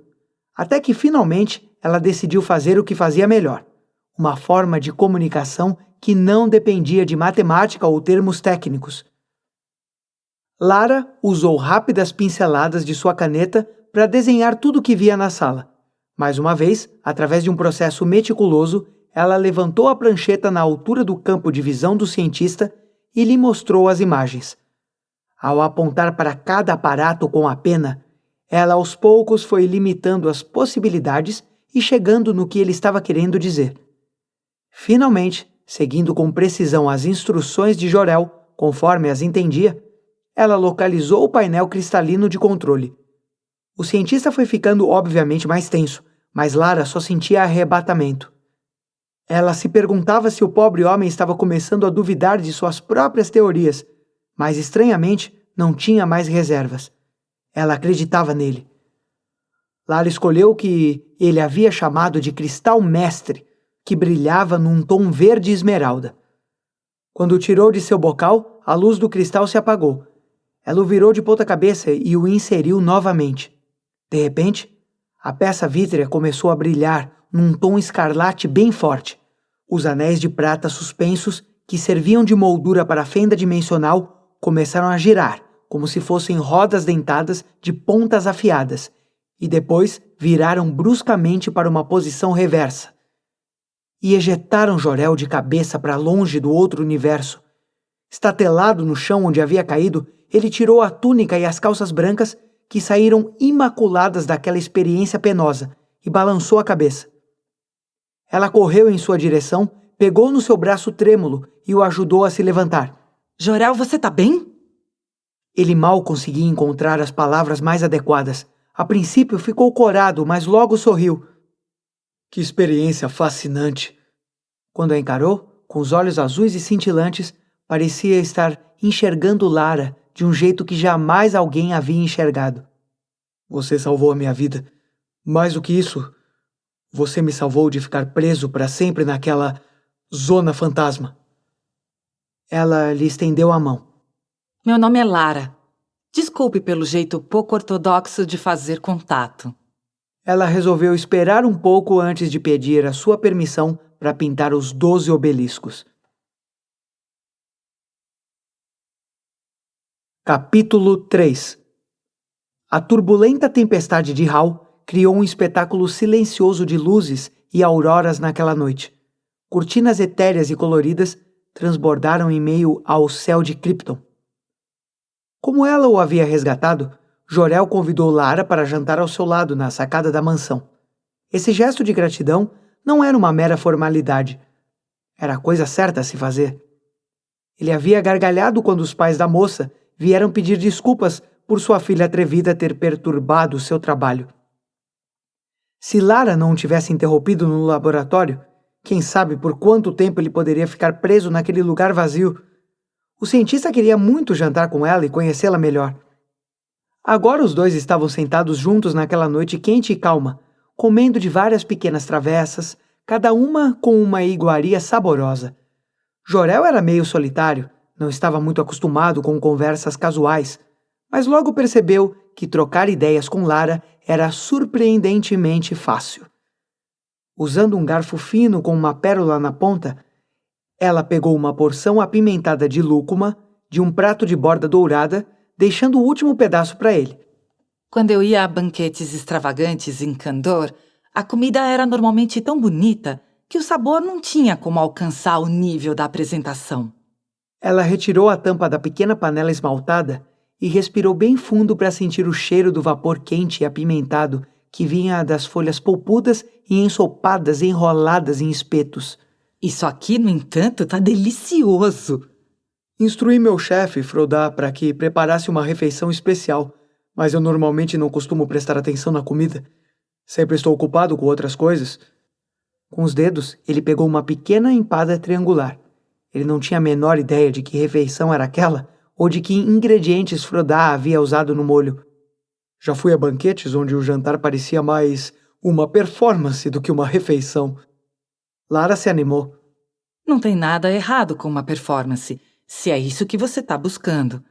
até que finalmente ela decidiu fazer o que fazia melhor, uma forma de comunicação que não dependia de matemática ou termos técnicos. Lara usou rápidas pinceladas de sua caneta para desenhar tudo o que via na sala. Mais uma vez, através de um processo meticuloso, ela levantou a prancheta na altura do campo de visão do cientista e lhe mostrou as imagens. Ao apontar para cada aparato com a pena, ela aos poucos foi limitando as possibilidades e chegando no que ele estava querendo dizer. Finalmente, seguindo com precisão as instruções de Jor-El, conforme as entendia, ela localizou o painel cristalino de controle. O cientista foi ficando obviamente mais tenso, mas Lara só sentia arrebatamento. Ela se perguntava se o pobre homem estava começando a duvidar de suas próprias teorias, mas estranhamente não tinha mais reservas. Ela acreditava nele. Lara escolheu o que ele havia chamado de cristal mestre, que brilhava num tom verde esmeralda. Quando o tirou de seu bocal, a luz do cristal se apagou. Ela o virou de ponta cabeça e o inseriu novamente. De repente, a peça vítrea começou a brilhar num tom escarlate bem forte. Os anéis de prata suspensos, que serviam de moldura para a fenda dimensional, começaram a girar, como se fossem rodas dentadas de pontas afiadas, e depois viraram bruscamente para uma posição reversa. E ejetaram Jor-El de cabeça para longe do outro universo. Estatelado no chão onde havia caído, ele tirou a túnica e as calças brancas, que saíram imaculadas daquela experiência penosa, e balançou a cabeça. Ela correu em sua direção, pegou no seu braço trêmulo e o ajudou a se levantar. Jor-El, você tá bem? Ele mal conseguia encontrar as palavras mais adequadas. A princípio ficou corado, mas logo sorriu. Que experiência fascinante! Quando a encarou, com os olhos azuis e cintilantes, parecia estar enxergando Lara de um jeito que jamais alguém havia enxergado. Você salvou a minha vida. Mais do que isso, você me salvou de ficar preso para sempre naquela zona fantasma. Ela lhe estendeu a mão. Meu nome é Lara. Desculpe pelo jeito pouco ortodoxo de fazer contato. Ela resolveu esperar um pouco antes de pedir a sua permissão para pintar os 12 obeliscos. Capítulo 3. A turbulenta tempestade de Hal criou um espetáculo silencioso de luzes e auroras naquela noite. Cortinas etéreas e coloridas transbordaram em meio ao céu de Krypton. Como ela o havia resgatado, Jor-El convidou Lara para jantar ao seu lado na sacada da mansão. Esse gesto de gratidão não era uma mera formalidade. Era a coisa certa a se fazer. Ele havia gargalhado quando os pais da moça vieram pedir desculpas por sua filha atrevida ter perturbado seu trabalho. Se Lara não o tivesse interrompido no laboratório, quem sabe por quanto tempo ele poderia ficar preso naquele lugar vazio. O cientista queria muito jantar com ela e conhecê-la melhor. Agora os dois estavam sentados juntos naquela noite quente e calma, comendo de várias pequenas travessas, cada uma com uma iguaria saborosa. Jor-El era meio solitário, não estava muito acostumado com conversas casuais, mas logo percebeu que trocar ideias com Lara era surpreendentemente fácil. Usando um garfo fino com uma pérola na ponta, ela pegou uma porção apimentada de lúcuma de um prato de borda dourada, deixando o último pedaço para ele. Quando eu ia a banquetes extravagantes em Kandor, a comida era normalmente tão bonita que o sabor não tinha como alcançar o nível da apresentação. Ela retirou a tampa da pequena panela esmaltada e respirou bem fundo para sentir o cheiro do vapor quente e apimentado que vinha das folhas polpudas e ensopadas enroladas em espetos. Isso aqui, no entanto, tá delicioso. Instruí meu chefe, Frodá, para que preparasse uma refeição especial, mas eu normalmente não costumo prestar atenção na comida. Sempre estou ocupado com outras coisas. Com os dedos, ele pegou uma pequena empada triangular. Ele não tinha a menor ideia de que refeição era aquela ou de que ingredientes Frodá havia usado no molho. Já fui a banquetes onde o jantar parecia mais uma performance do que uma refeição. Lara se animou. Não tem nada errado com uma performance, se é isso que você está buscando.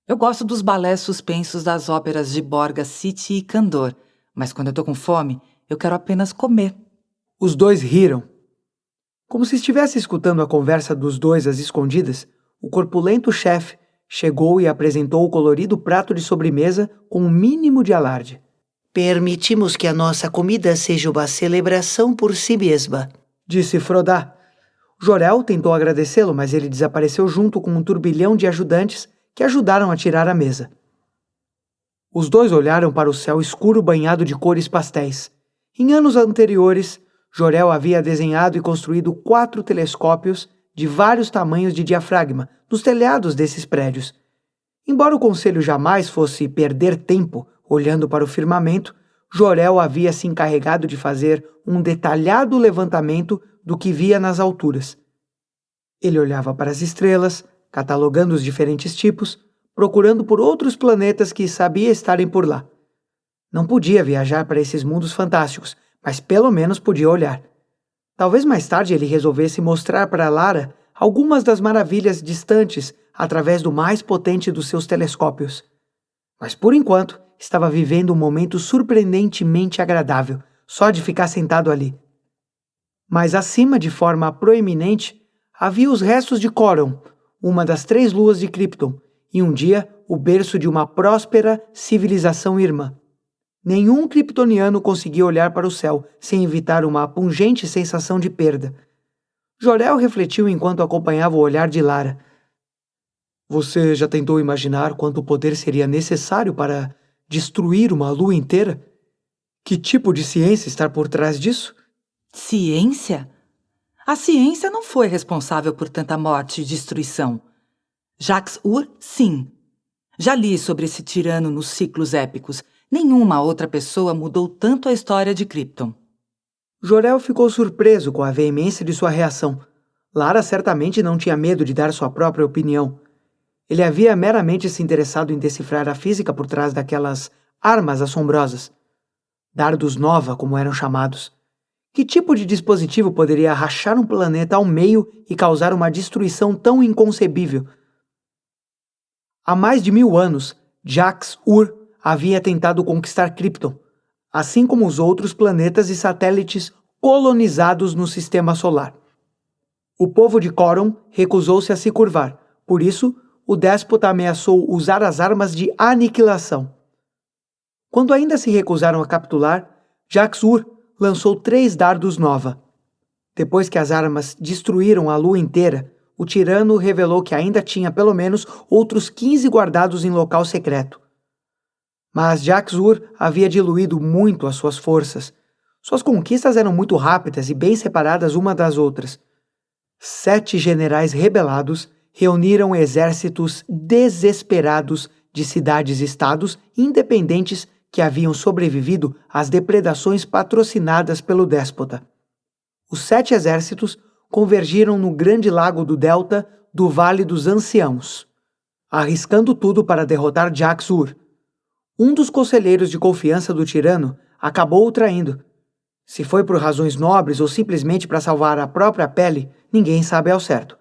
Eu gosto dos balés suspensos das óperas de Borga City e Kandor, mas quando eu tô com fome, eu quero apenas comer. Os dois riram. Como se estivesse escutando a conversa dos dois às escondidas, o corpulento chefe chegou e apresentou o colorido prato de sobremesa com o mínimo de alarde. Permitimos que a nossa comida seja uma celebração por si mesma, disse Frodá. Jor-El tentou agradecê-lo, mas ele desapareceu junto com um turbilhão de ajudantes que ajudaram a tirar a mesa. Os dois olharam para o céu escuro banhado de cores pastéis. Em anos anteriores, Jor-El havia desenhado e construído 4 telescópios de vários tamanhos de diafragma nos telhados desses prédios. Embora o conselho jamais fosse perder tempo olhando para o firmamento, Jor-El havia se encarregado de fazer um detalhado levantamento do que via nas alturas. Ele olhava para as estrelas, catalogando os diferentes tipos, procurando por outros planetas que sabia estarem por lá. Não podia viajar para esses mundos fantásticos, mas pelo menos podia olhar. Talvez mais tarde ele resolvesse mostrar para Lara algumas das maravilhas distantes através do mais potente dos seus telescópios. Mas por enquanto, estava vivendo um momento surpreendentemente agradável, só de ficar sentado ali. Mas acima, de forma proeminente, havia os restos de Coron, uma das 3 luas de Krypton, e um dia o berço de uma próspera civilização irmã. Nenhum kryptoniano conseguia olhar para o céu sem evitar uma pungente sensação de perda. Jor-El refletiu enquanto acompanhava o olhar de Lara. Você já tentou imaginar quanto poder seria necessário para destruir uma lua inteira? Que tipo de ciência está por trás disso? Ciência? A ciência não foi responsável por tanta morte e destruição. Jacques-Ur, sim. Já li sobre esse tirano nos ciclos épicos. Nenhuma outra pessoa mudou tanto a história de Krypton. Jor-El ficou surpreso com a veemência de sua reação. Lara certamente não tinha medo de dar sua própria opinião. Ele havia meramente se interessado em decifrar a física por trás daquelas armas assombrosas. Dardos Nova, como eram chamados. Que tipo de dispositivo poderia rachar um planeta ao meio e causar uma destruição tão inconcebível? Há mais de 1000 anos, Jacques-Ur havia tentado conquistar Krypton, assim como os outros planetas e satélites colonizados no sistema solar. O povo de Coron recusou-se a se curvar, por isso, o déspota ameaçou usar as armas de aniquilação. Quando ainda se recusaram a capitular, Jacques-Ur lançou 3 dardos Nova. Depois que as armas destruíram a lua inteira, o tirano revelou que ainda tinha pelo menos outros 15 guardados em local secreto. Mas Jacques-Ur havia diluído muito as suas forças. Suas conquistas eram muito rápidas e bem separadas uma das outras. 7 generais rebelados reuniram exércitos desesperados de cidades-estados independentes que haviam sobrevivido às depredações patrocinadas pelo déspota. Os 7 exércitos convergiram no grande lago do Delta do Vale dos Anciãos, arriscando tudo para derrotar Jacques-Ur. Um dos conselheiros de confiança do tirano acabou o traindo. Se foi por razões nobres ou simplesmente para salvar a própria pele, ninguém sabe ao certo.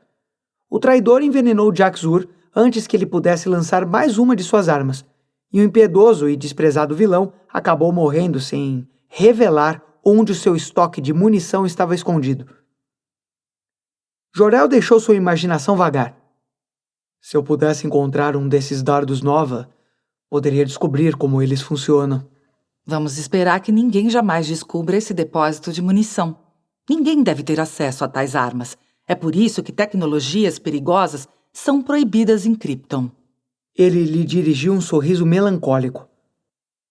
O traidor envenenou Jacques-Ur antes que ele pudesse lançar mais uma de suas armas, e o impiedoso e desprezado vilão acabou morrendo sem revelar onde o seu estoque de munição estava escondido. Jor-El deixou sua imaginação vagar. Se eu pudesse encontrar um desses dardos Nova, poderia descobrir como eles funcionam. Vamos esperar que ninguém jamais descubra esse depósito de munição. Ninguém deve ter acesso a tais armas. É por isso que tecnologias perigosas são proibidas em Krypton. Ele lhe dirigiu um sorriso melancólico.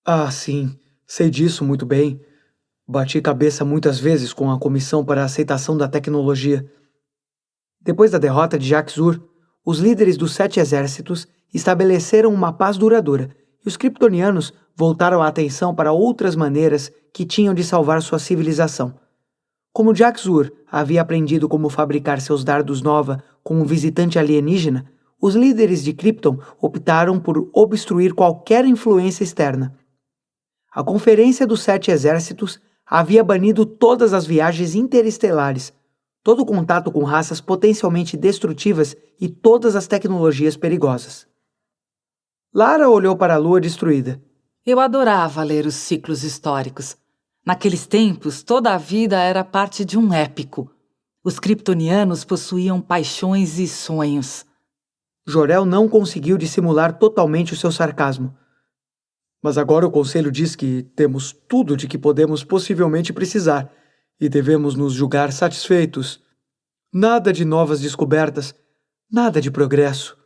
Ah, sim, sei disso muito bem. Bati cabeça muitas vezes com a Comissão para a Aceitação da Tecnologia. Depois da derrota de Jacques-Ur, os líderes dos 7 exércitos estabeleceram uma paz duradoura e os kryptonianos voltaram a atenção para outras maneiras que tinham de salvar sua civilização. Como Jacques-Ur havia aprendido como fabricar seus dardos Nova com um visitante alienígena, os líderes de Krypton optaram por obstruir qualquer influência externa. A Conferência dos 7 Exércitos havia banido todas as viagens interestelares, todo contato com raças potencialmente destrutivas e todas as tecnologias perigosas. Lara olhou para a lua destruída. Eu adorava ler os ciclos históricos. Naqueles tempos, toda a vida era parte de um épico. Os kryptonianos possuíam paixões e sonhos. Jor-El não conseguiu dissimular totalmente o seu sarcasmo. Mas agora o Conselho diz que temos tudo de que podemos possivelmente precisar e devemos nos julgar satisfeitos. Nada de novas descobertas, nada de progresso.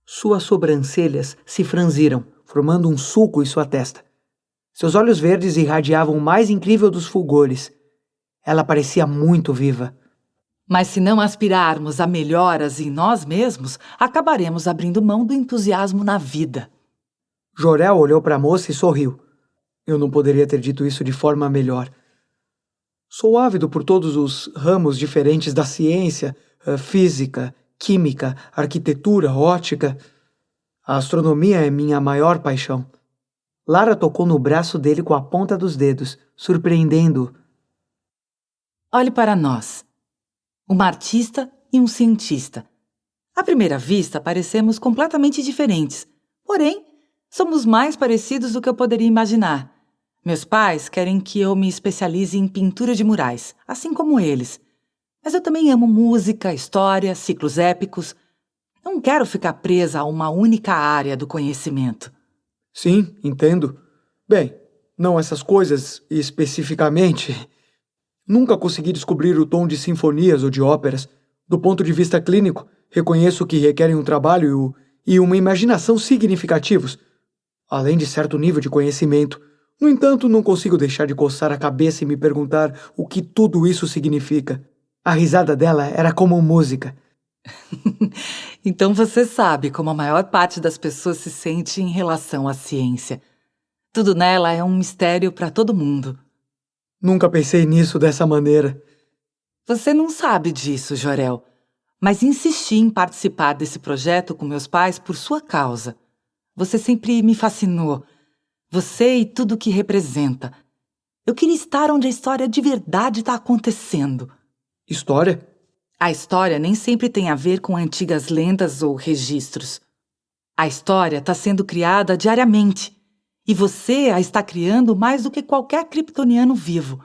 Suas sobrancelhas se franziram, formando um sulco em sua testa. Seus olhos verdes irradiavam o mais incrível dos fulgores. Ela parecia muito viva. Mas se não aspirarmos a melhoras em nós mesmos, acabaremos abrindo mão do entusiasmo na vida. Jor-El olhou para a moça e sorriu. Eu não poderia ter dito isso de forma melhor. Sou ávido por todos os ramos diferentes da ciência, física, química, arquitetura, ótica. A astronomia é minha maior paixão. Lara tocou no braço dele com a ponta dos dedos, surpreendendo-o. Olhe para nós. Uma artista e um cientista. À primeira vista, parecemos completamente diferentes. Porém, somos mais parecidos do que eu poderia imaginar. Meus pais querem que eu me especialize em pintura de murais, assim como eles. Mas eu também amo música, história, ciclos épicos. Não quero ficar presa a uma única área do conhecimento. Sim, entendo. Bem, não essas coisas especificamente. Nunca consegui descobrir o tom de sinfonias ou de óperas. Do ponto de vista clínico, reconheço que requerem um trabalho e uma imaginação significativos, além de certo nível de conhecimento. No entanto, não consigo deixar de coçar a cabeça e me perguntar o que tudo isso significa. A risada dela era como música. Então você sabe como a maior parte das pessoas se sente em relação à ciência. Tudo nela é um mistério para todo mundo. Nunca pensei nisso dessa maneira. Você não sabe disso, Jorel, mas insisti em participar desse projeto com meus pais por sua causa. Você sempre me fascinou. Você e tudo o que representa. Eu queria estar onde a história de verdade está acontecendo. História? A história nem sempre tem a ver com antigas lendas ou registros. A história está sendo criada diariamente. E você a está criando mais do que qualquer kryptoniano vivo.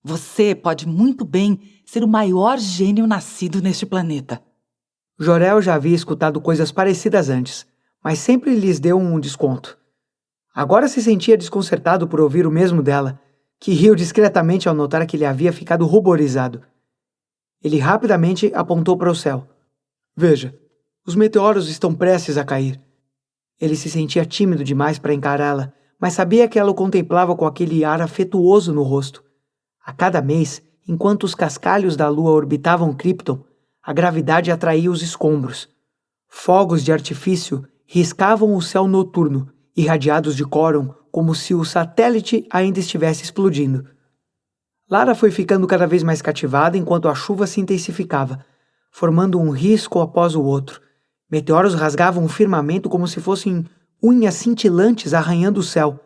Você pode muito bem ser o maior gênio nascido neste planeta. Jor-El já havia escutado coisas parecidas antes, mas sempre lhes deu um desconto. Agora se sentia desconcertado por ouvir o mesmo dela, que riu discretamente ao notar que ele havia ficado ruborizado. Ele rapidamente apontou para o céu. Veja, os meteoros estão prestes a cair. Ele se sentia tímido demais para encará-la, mas sabia que ela o contemplava com aquele ar afetuoso no rosto. A cada mês, enquanto os cascalhos da lua orbitavam Krypton, a gravidade atraía os escombros. Fogos de artifício riscavam o céu noturno, irradiados de Coron, como se o satélite ainda estivesse explodindo. Lara foi ficando cada vez mais cativada enquanto a chuva se intensificava, formando um risco após o outro. Meteoros rasgavam o firmamento como se fossem unhas cintilantes arranhando o céu.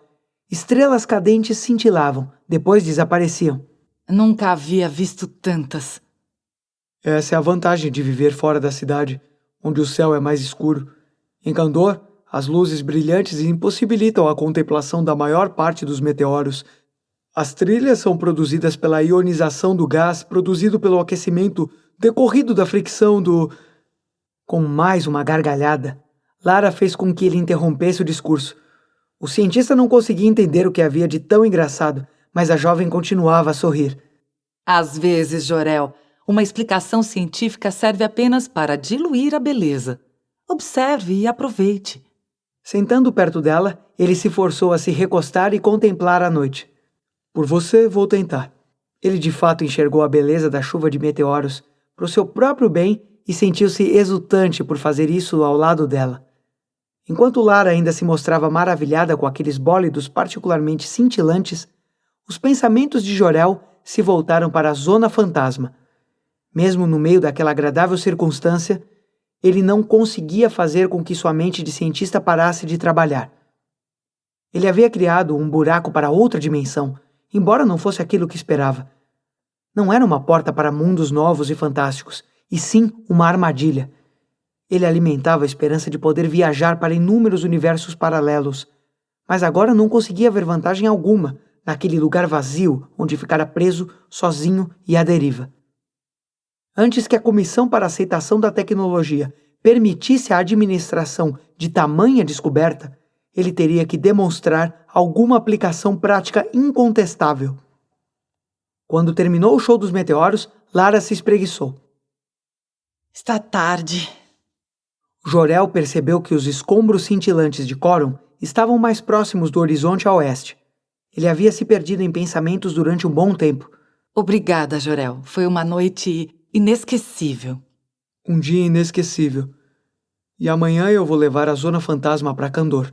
Estrelas cadentes cintilavam, depois desapareciam. Nunca havia visto tantas. Essa é a vantagem de viver fora da cidade, onde o céu é mais escuro. Em Kandor, as luzes brilhantes impossibilitam a contemplação da maior parte dos meteoros. As trilhas são produzidas pela ionização do gás produzido pelo aquecimento decorrido da fricção do... Com mais uma gargalhada, Lara fez com que ele interrompesse o discurso. O cientista não conseguia entender o que havia de tão engraçado, mas a jovem continuava a sorrir. Às vezes, Jor-El, uma explicação científica serve apenas para diluir a beleza. Observe e aproveite. Sentando perto dela, ele se forçou a se recostar e contemplar a noite. Por você, vou tentar. Ele de fato enxergou a beleza da chuva de meteoros para o seu próprio bem e sentiu-se exultante por fazer isso ao lado dela. Enquanto Lara ainda se mostrava maravilhada com aqueles bólidos particularmente cintilantes, os pensamentos de Jor-El se voltaram para a Zona Fantasma. Mesmo no meio daquela agradável circunstância, ele não conseguia fazer com que sua mente de cientista parasse de trabalhar. Ele havia criado um buraco para outra dimensão, embora não fosse aquilo que esperava. Não era uma porta para mundos novos e fantásticos, e sim uma armadilha. Ele alimentava a esperança de poder viajar para inúmeros universos paralelos, mas agora não conseguia ver vantagem alguma naquele lugar vazio onde ficara preso, sozinho e à deriva. Antes que a Comissão para a Aceitação da Tecnologia permitisse a administração de tamanha descoberta, ele teria que demonstrar alguma aplicação prática incontestável. Quando terminou o show dos meteoros, Lara se espreguiçou. Está tarde. Jor-El percebeu que os escombros cintilantes de Coron estavam mais próximos do horizonte a oeste. Ele havia se perdido em pensamentos durante um bom tempo. Obrigada, Jor-El. Foi uma noite inesquecível. Um dia inesquecível. E amanhã eu vou levar a Zona Fantasma para Kandor.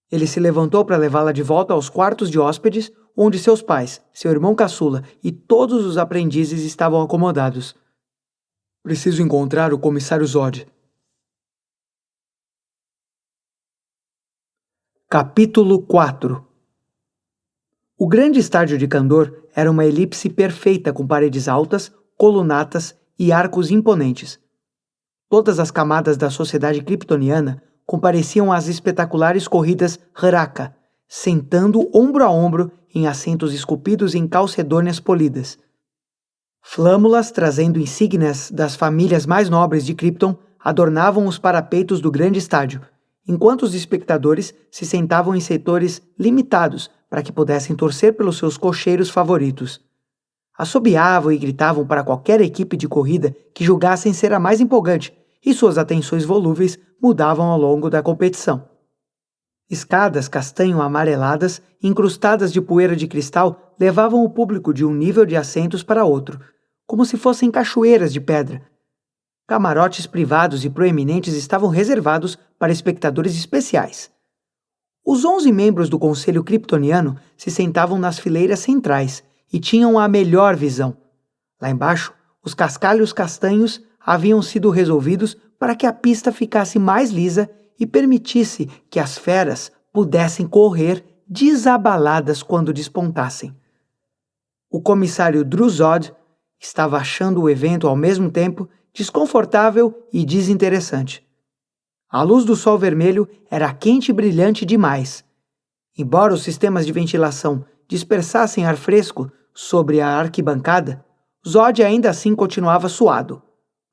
Ele se levantou para levá-la de volta aos quartos de hóspedes, onde seus pais, seu irmão caçula e todos os aprendizes estavam acomodados. Preciso encontrar o comissário Zod. Capítulo 4. O grande estádio de Kandor era uma elipse perfeita com paredes altas, colunatas e arcos imponentes. Todas as camadas da sociedade kryptoniana compareciam às espetaculares corridas Hraka, sentando ombro a ombro em assentos esculpidos em calcedônias polidas. Flâmulas trazendo insígnias das famílias mais nobres de Krypton adornavam os parapeitos do grande estádio, enquanto os espectadores se sentavam em setores limitados para que pudessem torcer pelos seus cocheiros favoritos. Assobiavam e gritavam para qualquer equipe de corrida que julgassem ser a mais empolgante, e suas atenções volúveis mudavam ao longo da competição. Escadas castanho-amareladas, incrustadas de poeira de cristal, levavam o público de um nível de assentos para outro, como se fossem cachoeiras de pedra. Camarotes privados e proeminentes estavam reservados para espectadores especiais. Os 11 membros do Conselho Kryptoniano se sentavam nas fileiras centrais e tinham a melhor visão. Lá embaixo, os cascalhos castanhos haviam sido resolvidos para que a pista ficasse mais lisa e permitisse que as feras pudessem correr desabaladas quando despontassem. O comissário Druzod estava achando o evento ao mesmo tempo desconfortável e desinteressante. A luz do sol vermelho era quente e brilhante demais. Embora os sistemas de ventilação dispersassem ar fresco sobre a arquibancada, Zod ainda assim continuava suado.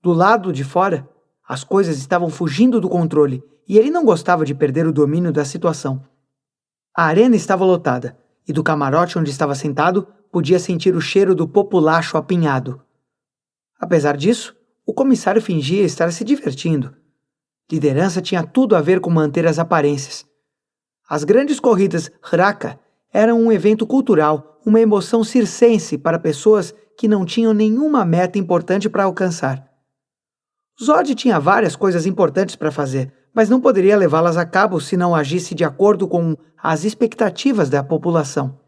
Do lado de fora, as coisas estavam fugindo do controle e ele não gostava de perder o domínio da situação. A arena estava lotada e do camarote onde estava sentado podia sentir o cheiro do populacho apinhado. Apesar disso, o comissário fingia estar se divertindo. Liderança tinha tudo a ver com manter as aparências. As grandes corridas Hraka eram um evento cultural, uma emoção circense para pessoas que não tinham nenhuma meta importante para alcançar. Zod tinha várias coisas importantes para fazer, mas não poderia levá-las a cabo se não agisse de acordo com as expectativas da população.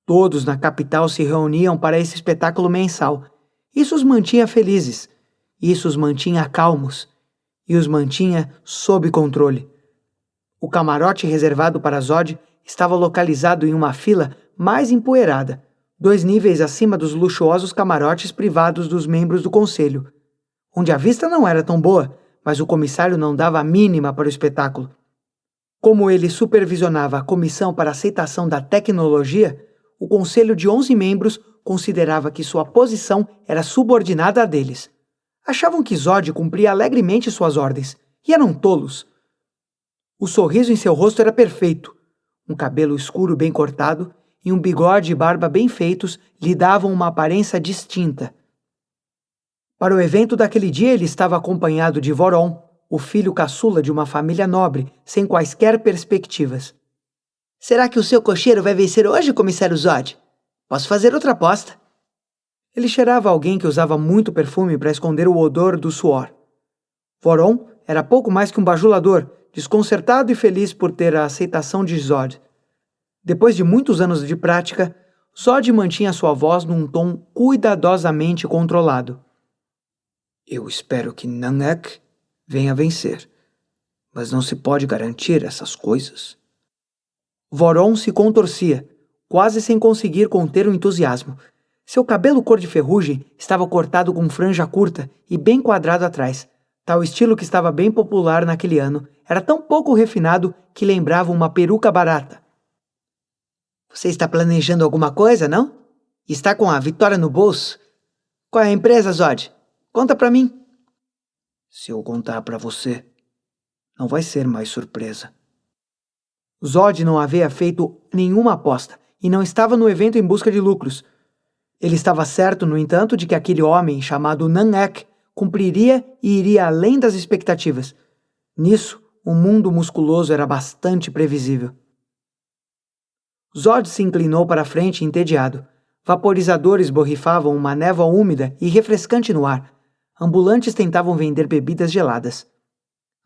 Todos na capital se reuniam para esse espetáculo mensal. Isso os mantinha felizes, isso os mantinha calmos e os mantinha sob controle. O camarote reservado para Zod estava localizado em uma fila mais empoeirada, 2 níveis acima dos luxuosos camarotes privados dos membros do conselho, onde a vista não era tão boa, mas o comissário não dava a mínima para o espetáculo. Como ele supervisionava a comissão para aceitação da tecnologia, o conselho de 11 membros considerava que sua posição era subordinada à deles. Achavam que Zod cumpria alegremente suas ordens, e eram tolos. O sorriso em seu rosto era perfeito. Um cabelo escuro bem cortado e um bigode e barba bem feitos lhe davam uma aparência distinta. Para o evento daquele dia ele estava acompanhado de Voron, o filho caçula de uma família nobre, sem quaisquer perspectivas. Será que o seu cocheiro vai vencer hoje, comissário Zod? Posso fazer outra aposta. Ele cheirava alguém que usava muito perfume para esconder o odor do suor. Voron era pouco mais que um bajulador, desconcertado e feliz por ter a aceitação de Zod. Depois de muitos anos de prática, Zod mantinha sua voz num tom cuidadosamente controlado. Eu espero que Nanak venha vencer, mas não se pode garantir essas coisas. Voron se contorcia, quase sem conseguir conter o entusiasmo. Seu cabelo cor de ferrugem estava cortado com franja curta e bem quadrado atrás. Tal estilo que estava bem popular naquele ano era tão pouco refinado que lembrava uma peruca barata. Você está planejando alguma coisa, não? Está com a vitória no bolso? Qual é a empresa, Zod? Conta pra mim. Se eu contar pra você, não vai ser mais surpresa. Zod não havia feito nenhuma aposta e não estava no evento em busca de lucros. Ele estava certo, no entanto, de que aquele homem chamado Nanak cumpriria e iria além das expectativas. Nisso, o mundo musculoso era bastante previsível. Zod se inclinou para a frente entediado. Vaporizadores borrifavam uma névoa úmida e refrescante no ar. Ambulantes tentavam vender bebidas geladas.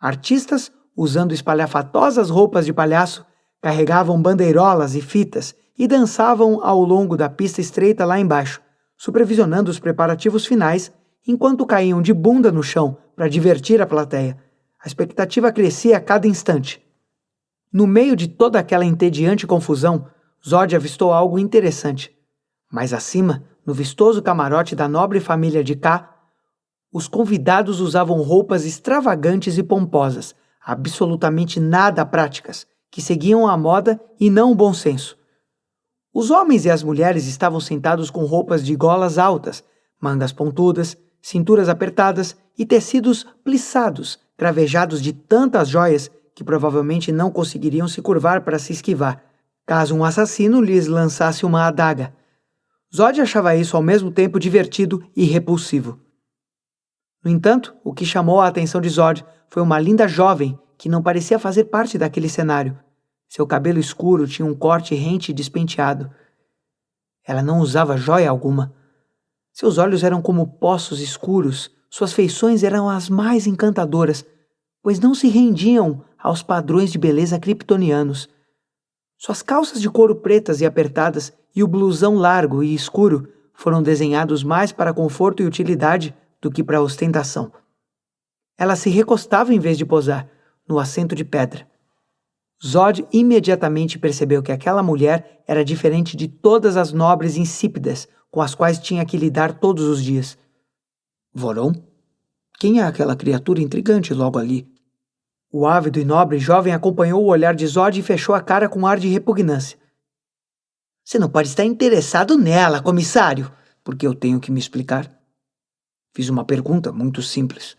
Artistas, usando espalhafatosas roupas de palhaço, carregavam bandeirolas e fitas e dançavam ao longo da pista estreita lá embaixo, supervisionando os preparativos finais enquanto caíam de bunda no chão para divertir a plateia. A expectativa crescia a cada instante. No meio de toda aquela entediante confusão, Zod avistou algo interessante. Mais acima, no vistoso camarote da nobre família de K, os convidados usavam roupas extravagantes e pomposas, absolutamente nada práticas, que seguiam a moda e não o bom senso. Os homens e as mulheres estavam sentados com roupas de golas altas, mangas pontudas, cinturas apertadas e tecidos plissados, cravejados de tantas joias que provavelmente não conseguiriam se curvar para se esquivar, caso um assassino lhes lançasse uma adaga. Zod achava isso ao mesmo tempo divertido e repulsivo. No entanto, o que chamou a atenção de Zod foi uma linda jovem que não parecia fazer parte daquele cenário. Seu cabelo escuro tinha um corte rente e despenteado. Ela não usava joia alguma. Seus olhos eram como poços escuros, suas feições eram as mais encantadoras, pois não se rendiam aos padrões de beleza kryptonianos. Suas calças de couro pretas e apertadas e o blusão largo e escuro foram desenhados mais para conforto e utilidade do que para ostentação. Ela se recostava em vez de posar, no assento de pedra. Zod imediatamente percebeu que aquela mulher era diferente de todas as nobres insípidas com as quais tinha que lidar todos os dias. Voron? Quem é aquela criatura intrigante logo ali? O ávido e nobre jovem acompanhou o olhar de Zod e fechou a cara com ar de repugnância. Você não pode estar interessado nela, comissário. Porque eu tenho que me explicar. Fiz uma pergunta muito simples.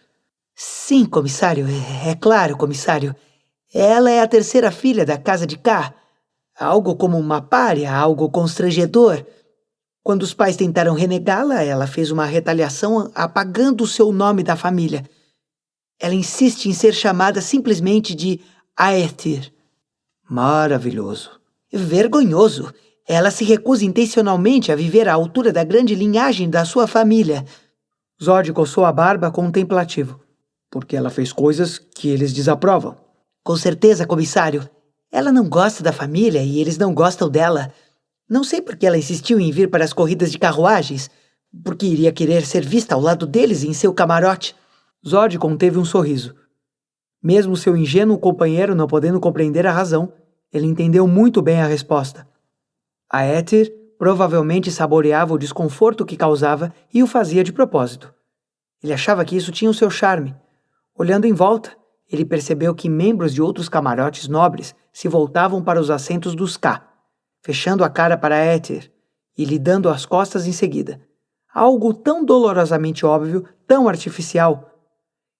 Sim, comissário, é claro, comissário. Ela é a terceira filha da casa de K. Algo como uma pária, algo constrangedor. Quando os pais tentaram renegá-la, ela fez uma retaliação apagando o seu nome da família. Ela insiste em ser chamada simplesmente de Aethir. Maravilhoso. Vergonhoso. Ela se recusa intencionalmente a viver à altura da grande linhagem da sua família. Zod coçou a barba contemplativo. Porque ela fez coisas que eles desaprovam. Com certeza, comissário. Ela não gosta da família e eles não gostam dela. Não sei por que ela insistiu em vir para as corridas de carruagens, porque iria querer ser vista ao lado deles em seu camarote. Zod conteve um sorriso. Mesmo seu ingênuo companheiro não podendo compreender a razão, ele entendeu muito bem a resposta. Aethir provavelmente saboreava o desconforto que causava e o fazia de propósito. Ele achava que isso tinha o seu charme. Olhando em volta, ele percebeu que membros de outros camarotes nobres se voltavam para os assentos dos K, fechando a cara para Aethir e lhe dando as costas em seguida. Algo tão dolorosamente óbvio, tão artificial.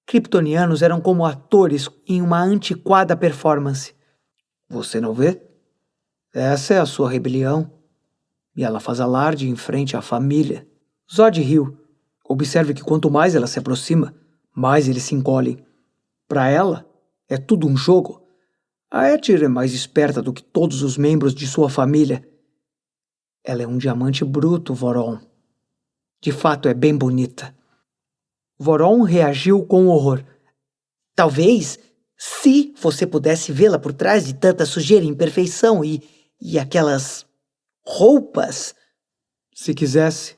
Kryptonianos eram como atores em uma antiquada performance. Você não vê? Essa é a sua rebelião. E ela faz alarde em frente à família. Zod riu. Observe que quanto mais ela se aproxima, mais eles se encolhem. Para ela, é tudo um jogo. A Aethir é mais esperta do que todos os membros de sua família. Ela é um diamante bruto, Voron. De fato, é bem bonita. Voron reagiu com horror. Talvez, se você pudesse vê-la por trás de tanta sujeira e imperfeição e aquelas roupas. Se quisesse,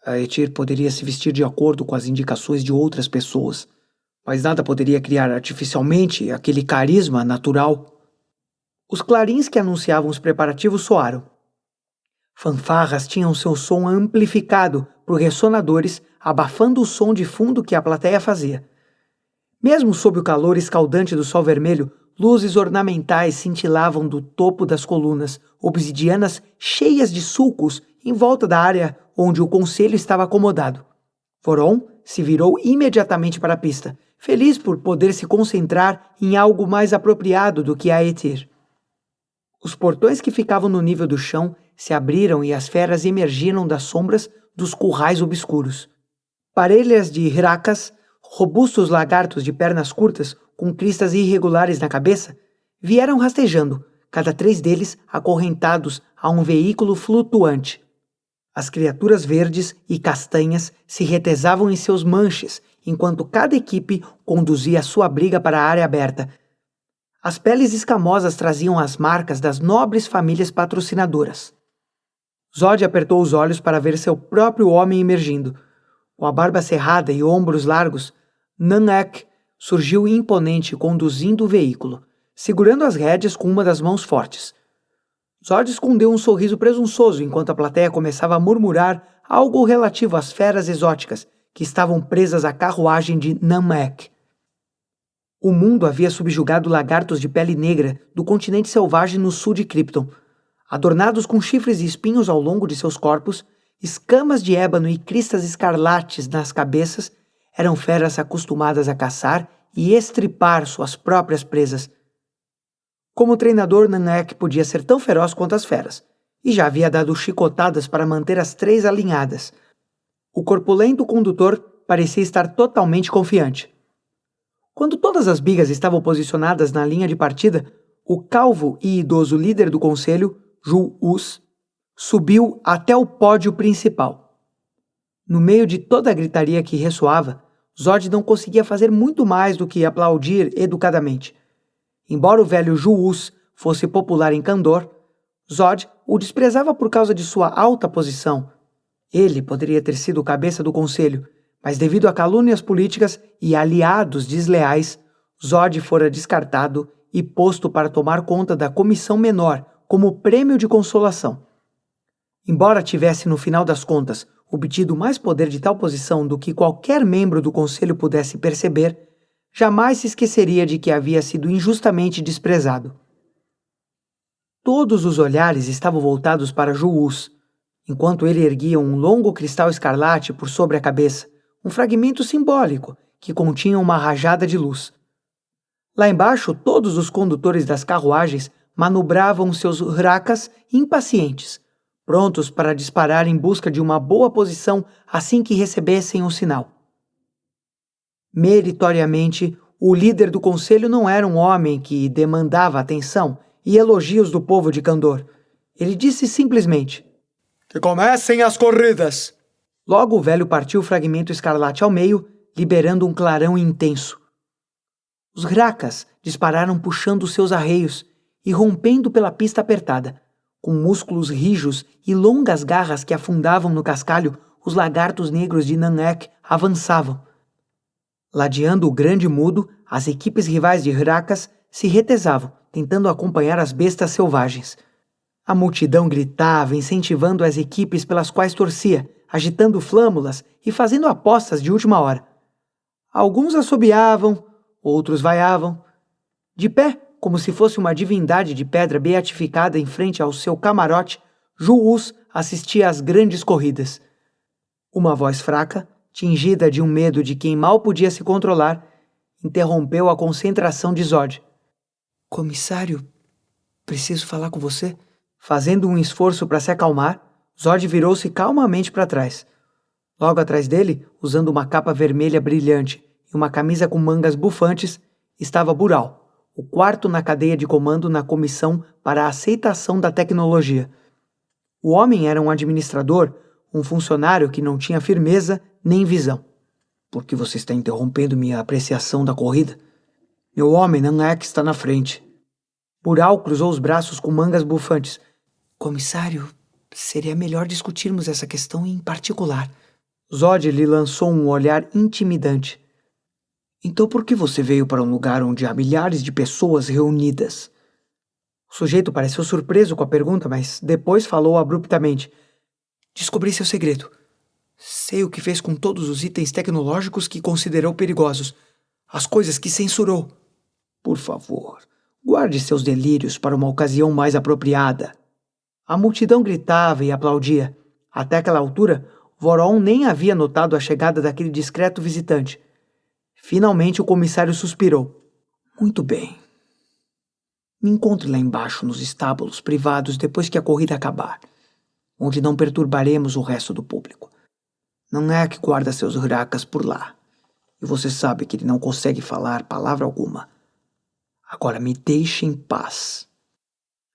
a Aethir poderia se vestir de acordo com as indicações de outras pessoas, mas nada poderia criar artificialmente aquele carisma natural. Os clarins que anunciavam os preparativos soaram. Fanfarras tinham seu som amplificado por ressonadores, abafando o som de fundo que a plateia fazia. Mesmo sob o calor escaldante do sol vermelho, luzes ornamentais cintilavam do topo das colunas, obsidianas cheias de sulcos em volta da área onde o conselho estava acomodado. Voron se virou imediatamente para a pista, feliz por poder se concentrar em algo mais apropriado do que a Aethir. Os portões que ficavam no nível do chão se abriram e as feras emergiram das sombras dos currais obscuros. Parelhas de hiracas, robustos lagartos de pernas curtas com cristas irregulares na cabeça, vieram rastejando, cada 3 deles acorrentados a um veículo flutuante. As criaturas verdes e castanhas se retesavam em seus manches, enquanto cada equipe conduzia sua briga para a área aberta. As peles escamosas traziam as marcas das nobres famílias patrocinadoras. Zod apertou os olhos para ver seu próprio homem emergindo. Com a barba cerrada e ombros largos, Nanak surgiu imponente conduzindo o veículo, segurando as rédeas com uma das mãos fortes. Zod escondeu um sorriso presunçoso enquanto a plateia começava a murmurar algo relativo às feras exóticas que estavam presas à carruagem de Namek. O mundo havia subjugado lagartos de pele negra do continente selvagem no sul de Krypton. Adornados com chifres e espinhos ao longo de seus corpos, escamas de ébano e cristas escarlates nas cabeças, eram feras acostumadas a caçar e estripar suas próprias presas. Como treinador, Namek podia ser tão feroz quanto as feras, e já havia dado chicotadas para manter as 3 alinhadas. O corpulento condutor parecia estar totalmente confiante. Quando todas as bigas estavam posicionadas na linha de partida, o calvo e idoso líder do conselho, Ju-Us, subiu até o pódio principal. No meio de toda a gritaria que ressoava, Zod não conseguia fazer muito mais do que aplaudir educadamente. Embora o velho Ju-Us fosse popular em Kandor, Zod o desprezava por causa de sua alta posição. Ele poderia ter sido o cabeça do conselho, mas devido a calúnias políticas e aliados desleais, Zod fora descartado e posto para tomar conta da comissão menor como prêmio de consolação. Embora tivesse, no final das contas, obtido mais poder de tal posição do que qualquer membro do conselho pudesse perceber, jamais se esqueceria de que havia sido injustamente desprezado. Todos os olhares estavam voltados para Ju-Us, enquanto ele erguia um longo cristal escarlate por sobre a cabeça, um fragmento simbólico que continha uma rajada de luz. Lá embaixo, todos os condutores das carruagens manobravam seus Hrakas impacientes, prontos para disparar em busca de uma boa posição assim que recebessem o sinal. Meritoriamente, o líder do conselho não era um homem que demandava atenção e elogios do povo de Kandor. Ele disse simplesmente: Que comecem as corridas! Logo o velho partiu o fragmento escarlate ao meio, liberando um clarão intenso. Os Hrakas dispararam puxando seus arreios e rompendo pela pista apertada. Com músculos rijos e longas garras que afundavam no cascalho, os lagartos negros de Namek avançavam. Ladeando o grande mudo, as equipes rivais de Hrakas se retesavam, tentando acompanhar as bestas selvagens. A multidão gritava, incentivando as equipes pelas quais torcia, agitando flâmulas e fazendo apostas de última hora. Alguns assobiavam, outros vaiavam. De pé, como se fosse uma divindade de pedra beatificada em frente ao seu camarote, Ju-Us assistia às grandes corridas. Uma voz fraca, tingida de um medo de quem mal podia se controlar, interrompeu a concentração de Zod. Comissário, preciso falar com você. Fazendo um esforço para se acalmar, Zod virou-se calmamente para trás. Logo atrás dele, usando uma capa vermelha brilhante e uma camisa com mangas bufantes, estava Bural, o quarto na cadeia de comando na Comissão para a Aceitação da Tecnologia. O homem era um administrador, um funcionário que não tinha firmeza nem visão. Por que você está interrompendo minha apreciação da corrida? Meu homem Namek está na frente. Bural cruzou os braços com mangas bufantes. Comissário, seria melhor discutirmos essa questão em particular. Zod lhe lançou um olhar intimidante. Então por que você veio para um lugar onde há milhares de pessoas reunidas? O sujeito pareceu surpreso com a pergunta, mas depois falou abruptamente. Descobri seu segredo. Sei o que fez com todos os itens tecnológicos que considerou perigosos. As coisas que censurou. Por favor, guarde seus delírios para uma ocasião mais apropriada. A multidão gritava e aplaudia. Até aquela altura, Voron nem havia notado a chegada daquele discreto visitante. Finalmente o comissário suspirou. Muito bem. Me encontre lá embaixo nos estábulos privados depois que a corrida acabar, onde não perturbaremos o resto do público. Não é que guarda seus Hrakas por lá, e você sabe que ele não consegue falar palavra alguma. Agora me deixe em paz.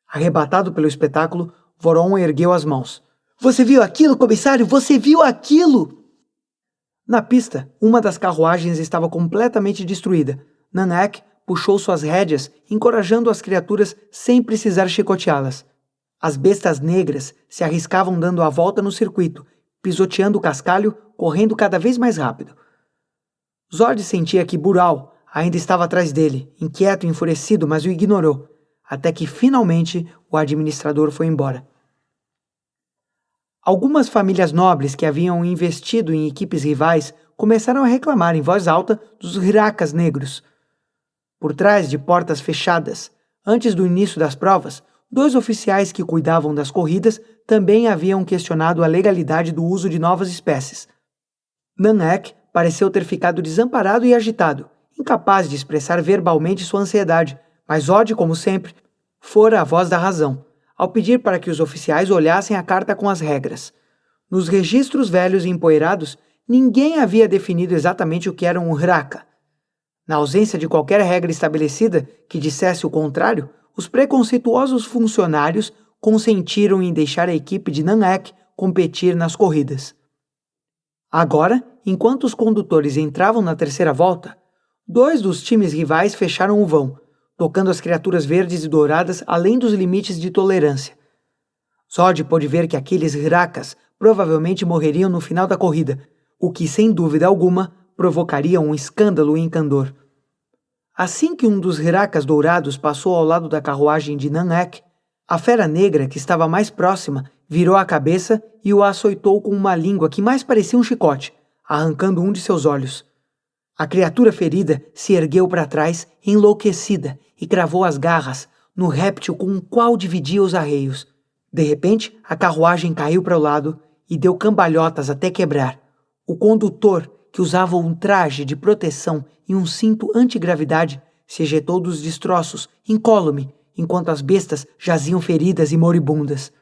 Arrebatado pelo espetáculo, Voron ergueu as mãos. Você viu aquilo, comissário? Você viu aquilo? Na pista, uma das carruagens estava completamente destruída. Namek puxou suas rédeas, encorajando as criaturas sem precisar chicoteá-las. As bestas negras se arriscavam dando a volta no circuito, pisoteando o cascalho, correndo cada vez mais rápido. Zod sentia que Bural ainda estava atrás dele, inquieto e enfurecido, mas o ignorou. até que finalmente o administrador foi embora. Algumas famílias nobres que haviam investido em equipes rivais começaram a reclamar em voz alta dos Hrackas negros. Por trás de portas fechadas, antes do início das provas, 2 oficiais que cuidavam das corridas também haviam questionado a legalidade do uso de novas espécies. Nan-Ek pareceu ter ficado desamparado e agitado, incapaz de expressar verbalmente sua ansiedade, mas Zod, como sempre, fora a voz da razão, ao pedir para que os oficiais olhassem a carta com as regras. Nos registros velhos e empoeirados, ninguém havia definido exatamente o que era um Hracka. Na ausência de qualquer regra estabelecida que dissesse o contrário, os preconceituosos funcionários consentiram em deixar a equipe de Nan-Ek competir nas corridas. Agora, enquanto os condutores entravam na terceira volta, 2 dos times rivais fecharam o vão, tocando as criaturas verdes e douradas além dos limites de tolerância. Zod pôde ver que aqueles Hrackas provavelmente morreriam no final da corrida, o que, sem dúvida alguma, provocaria um escândalo em Kandor. Assim que um dos Hrackas dourados passou ao lado da carruagem de Nan-Ek, a fera negra que estava mais próxima virou a cabeça e o açoitou com uma língua que mais parecia um chicote, arrancando um de seus olhos. A criatura ferida se ergueu para trás, enlouquecida, e cravou as garras no réptil com o qual dividia os arreios. De repente, a carruagem caiu para o lado e deu cambalhotas até quebrar. O condutor, que usava um traje de proteção e um cinto antigravidade, se ejetou dos destroços, incólume, enquanto as bestas jaziam feridas e moribundas.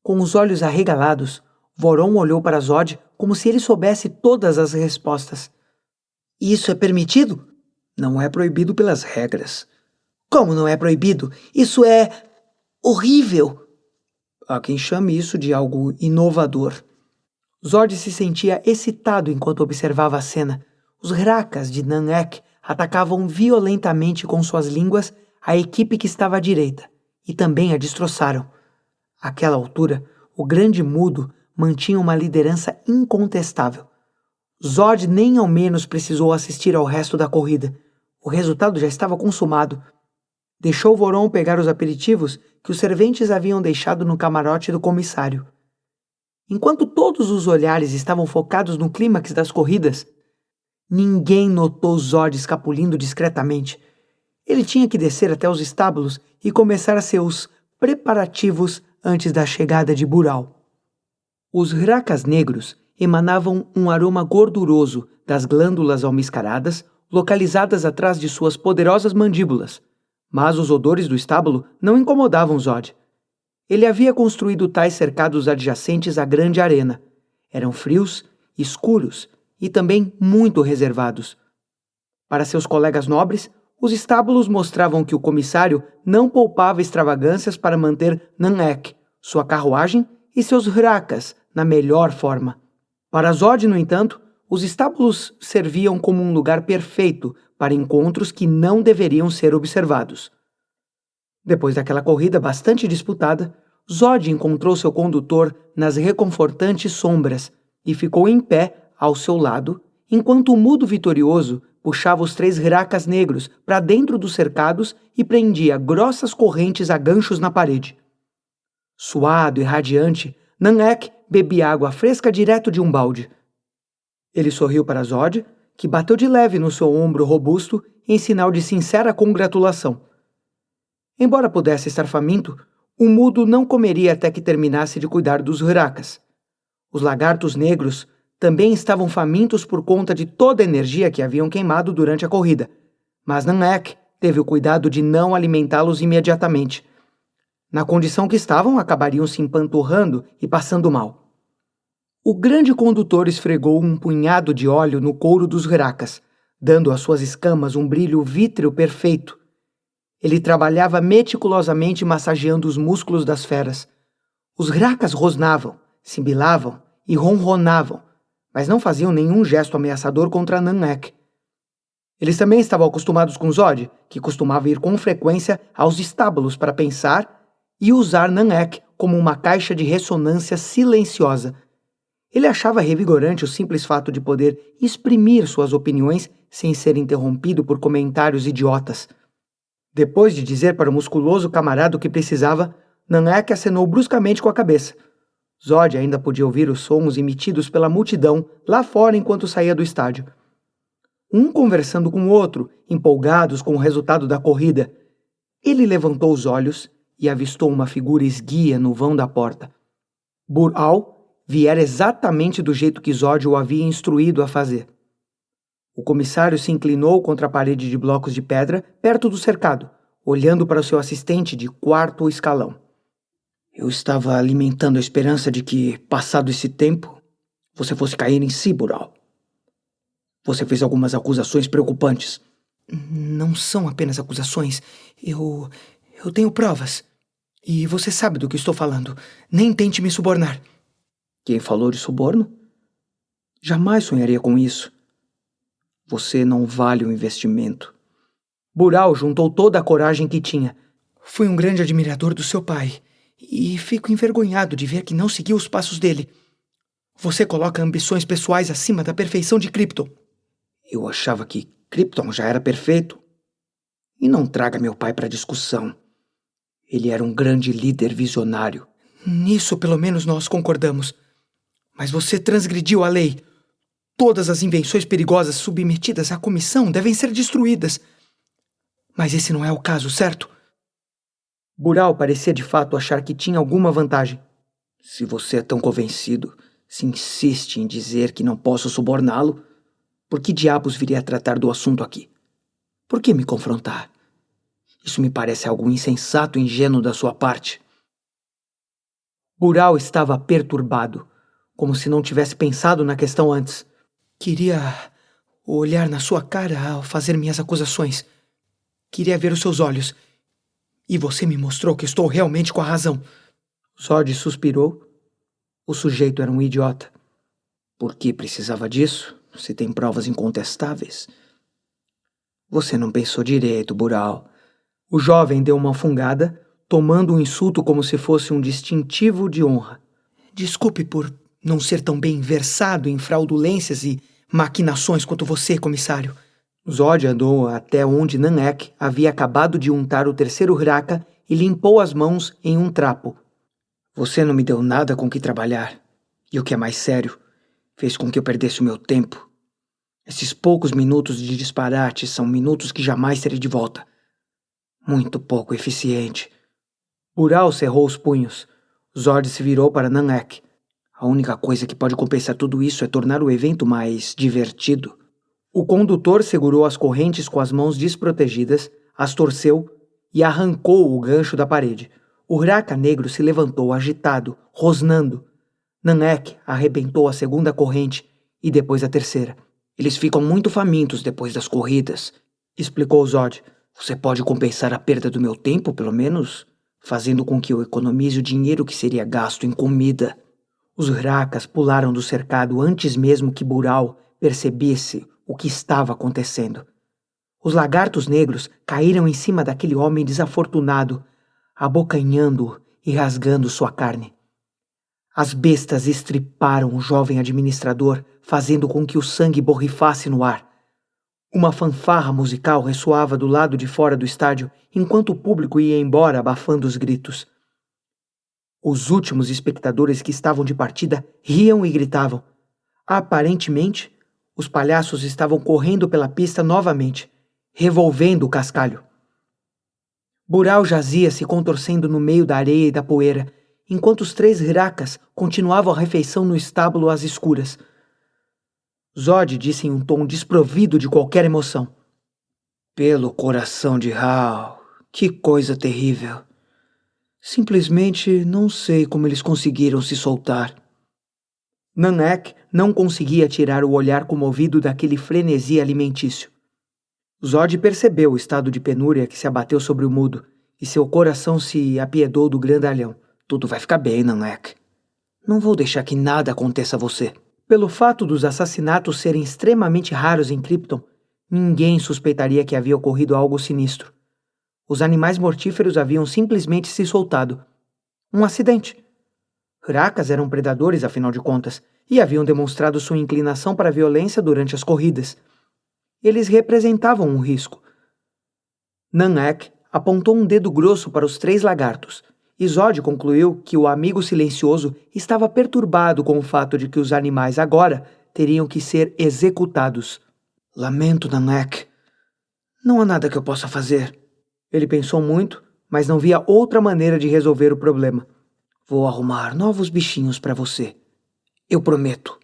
Com os olhos arregalados, Voron olhou para Zod como se ele soubesse todas as respostas. Isso é permitido? Não é proibido pelas regras. Como não é proibido? Isso é horrível. Há quem chame isso de algo inovador. Zod se sentia excitado enquanto observava a cena. Os Hrackas de Nan-Ek atacavam violentamente com suas línguas a equipe que estava à direita, e também a destroçaram. Àquela altura, o Grande Mudo mantinha uma liderança incontestável. Zod nem ao menos precisou assistir ao resto da corrida. O resultado já estava consumado. Deixou Voron pegar os aperitivos que os serventes haviam deixado no camarote do comissário. Enquanto todos os olhares estavam focados no clímax das corridas, ninguém notou Zod escapulindo discretamente. Ele tinha que descer até os estábulos e começar seus preparativos antes da chegada de Bural. Os Hrackas negros emanavam um aroma gorduroso das glândulas almiscaradas localizadas atrás de suas poderosas mandíbulas, mas os odores do estábulo não incomodavam Zod. Ele havia construído tais cercados adjacentes à grande arena. Eram frios, escuros e também muito reservados. Para seus colegas nobres, os estábulos mostravam que o comissário não poupava extravagâncias para manter Nan-Ek, sua carruagem e seus Hrackas na melhor forma. Para Zod, no entanto, os estábulos serviam como um lugar perfeito para encontros que não deveriam ser observados. Depois daquela corrida bastante disputada, Zod encontrou seu condutor nas reconfortantes sombras e ficou em pé ao seu lado, enquanto o mudo vitorioso puxava os 3 Hrackas negros para dentro dos cercados e prendia grossas correntes a ganchos na parede. Suado e radiante, Nan-Ek bebia água fresca direto de um balde. Ele sorriu para Zod, que bateu de leve no seu ombro robusto em sinal de sincera congratulação. Embora pudesse estar faminto, o mudo não comeria até que terminasse de cuidar dos Hrackas. Os lagartos negros também estavam famintos por conta de toda a energia que haviam queimado durante a corrida, mas Nan-Ek teve o cuidado de não alimentá-los imediatamente. Na condição que estavam, acabariam se empanturrando e passando mal. O grande condutor esfregou um punhado de óleo no couro dos Hrackas, dando às suas escamas um brilho vítreo perfeito. Ele trabalhava meticulosamente massageando os músculos das feras. Os Hrackas rosnavam, sibilavam e ronronavam, mas não faziam nenhum gesto ameaçador contra Nan-Ek. Eles também estavam acostumados com Zod, que costumava ir com frequência aos estábulos para pensar e usar Nan-Ek como uma caixa de ressonância silenciosa. Ele achava revigorante o simples fato de poder exprimir suas opiniões sem ser interrompido por comentários idiotas. Depois de dizer para o musculoso camarada o que precisava, Nanak acenou bruscamente com a cabeça. Zod ainda podia ouvir os sons emitidos pela multidão lá fora enquanto saía do estádio. Um conversando com o outro, empolgados com o resultado da corrida. Ele levantou os olhos e avistou uma figura esguia no vão da porta. Bur-Al viera exatamente do jeito que Zod o havia instruído a fazer. O comissário se inclinou contra a parede de blocos de pedra, perto do cercado, olhando para o seu assistente de quarto escalão. Eu estava alimentando a esperança de que, passado esse tempo, você fosse cair em si, Bur-Al. Você fez algumas acusações preocupantes. Não são apenas acusações. Eu tenho provas. E você sabe do que estou falando. Nem tente me subornar. Quem falou de suborno? Jamais sonharia com isso. Você não vale o investimento. Bur-Al juntou toda a coragem que tinha. Fui um grande admirador do seu pai. E fico envergonhado de ver que não seguiu os passos dele. Você coloca ambições pessoais acima da perfeição de Krypton. Eu achava que Krypton já era perfeito. E não traga meu pai para discussão. Ele era um grande líder visionário. Nisso, pelo menos, nós concordamos. Mas você transgrediu a lei. Todas as invenções perigosas submetidas à comissão devem ser destruídas. Mas esse não é o caso, certo? Bur-Al parecia de fato achar que tinha alguma vantagem. Se você é tão convencido, se insiste em dizer que não posso suborná-lo, por que diabos viria a tratar do assunto aqui? Por que me confrontar? Isso me parece algo insensato e ingênuo da sua parte. Bur-Al estava perturbado, como se não tivesse pensado na questão antes. Queria olhar na sua cara ao fazer minhas acusações. Queria ver os seus olhos. E você me mostrou que estou realmente com a razão. Zod suspirou. O sujeito era um idiota. Por que precisava disso, se tem provas incontestáveis? Você não pensou direito, Bur-Al. O jovem deu uma fungada, tomando o insulto como se fosse um distintivo de honra. Desculpe por não ser tão bem versado em fraudulências e maquinações quanto você, comissário. Zod andou até onde Nanak havia acabado de untar o terceiro Hraka e limpou as mãos em um trapo. Você não me deu nada com que trabalhar. E o que é mais sério, fez com que eu perdesse o meu tempo. Esses poucos minutos de disparate são minutos que jamais terei de volta. Muito pouco eficiente. Bur-Al cerrou os punhos. Zod se virou para Nanak. A única coisa que pode compensar tudo isso é tornar o evento mais divertido. O condutor segurou as correntes com as mãos desprotegidas, as torceu e arrancou o gancho da parede. O Hraka negro se levantou agitado, rosnando. Nanak arrebentou a segunda corrente e depois a terceira. Eles ficam muito famintos depois das corridas, explicou Zod. Você pode compensar a perda do meu tempo, pelo menos, fazendo com que eu economize o dinheiro que seria gasto em comida. Os Hrakas pularam do cercado antes mesmo que Bur-Al percebesse o que estava acontecendo. Os lagartos negros caíram em cima daquele homem desafortunado, abocanhando-o e rasgando sua carne. As bestas estriparam o jovem administrador, fazendo com que o sangue borrifasse no ar. Uma fanfarra musical ressoava do lado de fora do estádio, enquanto o público ia embora abafando os gritos. Os últimos espectadores que estavam de partida riam e gritavam. Aparentemente, os palhaços estavam correndo pela pista novamente, revolvendo o cascalho. Bur-Al jazia se contorcendo no meio da areia e da poeira, enquanto os 3 Hrakas continuavam a refeição no estábulo às escuras. Zod disse em um tom desprovido de qualquer emoção. Pelo coração de Hal, que coisa terrível. Simplesmente não sei como eles conseguiram se soltar. Nanak não conseguia tirar o olhar comovido daquele frenesi alimentício. Zod percebeu o estado de penúria que se abateu sobre o mudo, e seu coração se apiedou do grandalhão. Tudo vai ficar bem, Nanak. Não vou deixar que nada aconteça a você. Pelo fato dos assassinatos serem extremamente raros em Krypton, ninguém suspeitaria que havia ocorrido algo sinistro. Os animais mortíferos haviam simplesmente se soltado. Um acidente. Hrakas eram predadores, afinal de contas, e haviam demonstrado sua inclinação para a violência durante as corridas. Eles representavam um risco. Nanak apontou um dedo grosso para os 3 lagartos. E Zod concluiu que o amigo silencioso estava perturbado com o fato de que os animais agora teriam que ser executados. Lamento, Namek. Não há nada que eu possa fazer. Ele pensou muito, mas não via outra maneira de resolver o problema. Vou arrumar novos bichinhos para você. Eu prometo.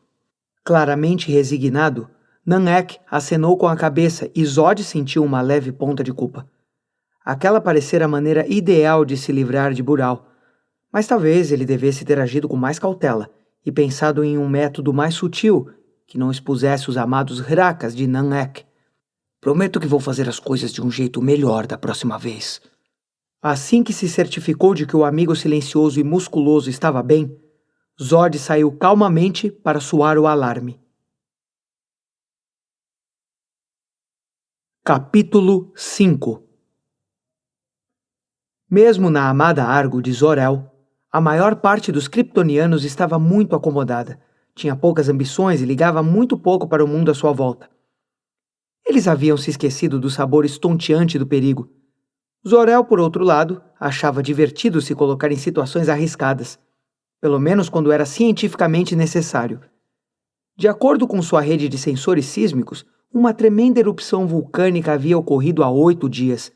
Claramente resignado, Namek acenou com a cabeça e Zod sentiu uma leve ponta de culpa. Aquela parecera a maneira ideal de se livrar de Bural, mas talvez ele devesse ter agido com mais cautela e pensado em um método mais sutil que não expusesse os amados Hrakas de Namek. Prometo que vou fazer as coisas de um jeito melhor da próxima vez. Assim que se certificou de que o amigo silencioso e musculoso estava bem, Zod saiu calmamente para soar o alarme. Capítulo 5. Mesmo na amada Argo de Zor-El, a maior parte dos kryptonianos estava muito acomodada, tinha poucas ambições e ligava muito pouco para o mundo à sua volta. Eles haviam se esquecido do sabor estonteante do perigo. Zor-El, por outro lado, achava divertido se colocar em situações arriscadas, pelo menos quando era cientificamente necessário. De acordo com sua rede de sensores sísmicos, uma tremenda erupção vulcânica havia ocorrido há 8 dias,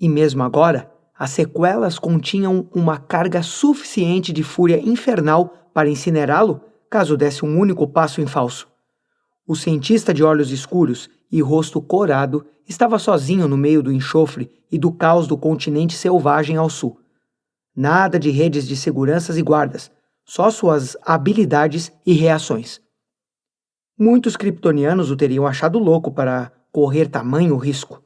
e mesmo agora, as sequelas continham uma carga suficiente de fúria infernal para incinerá-lo caso desse um único passo em falso. O cientista de olhos escuros e rosto corado estava sozinho no meio do enxofre e do caos do continente selvagem ao sul. Nada de redes de seguranças e guardas, só suas habilidades e reações. Muitos kryptonianos o teriam achado louco para correr tamanho risco.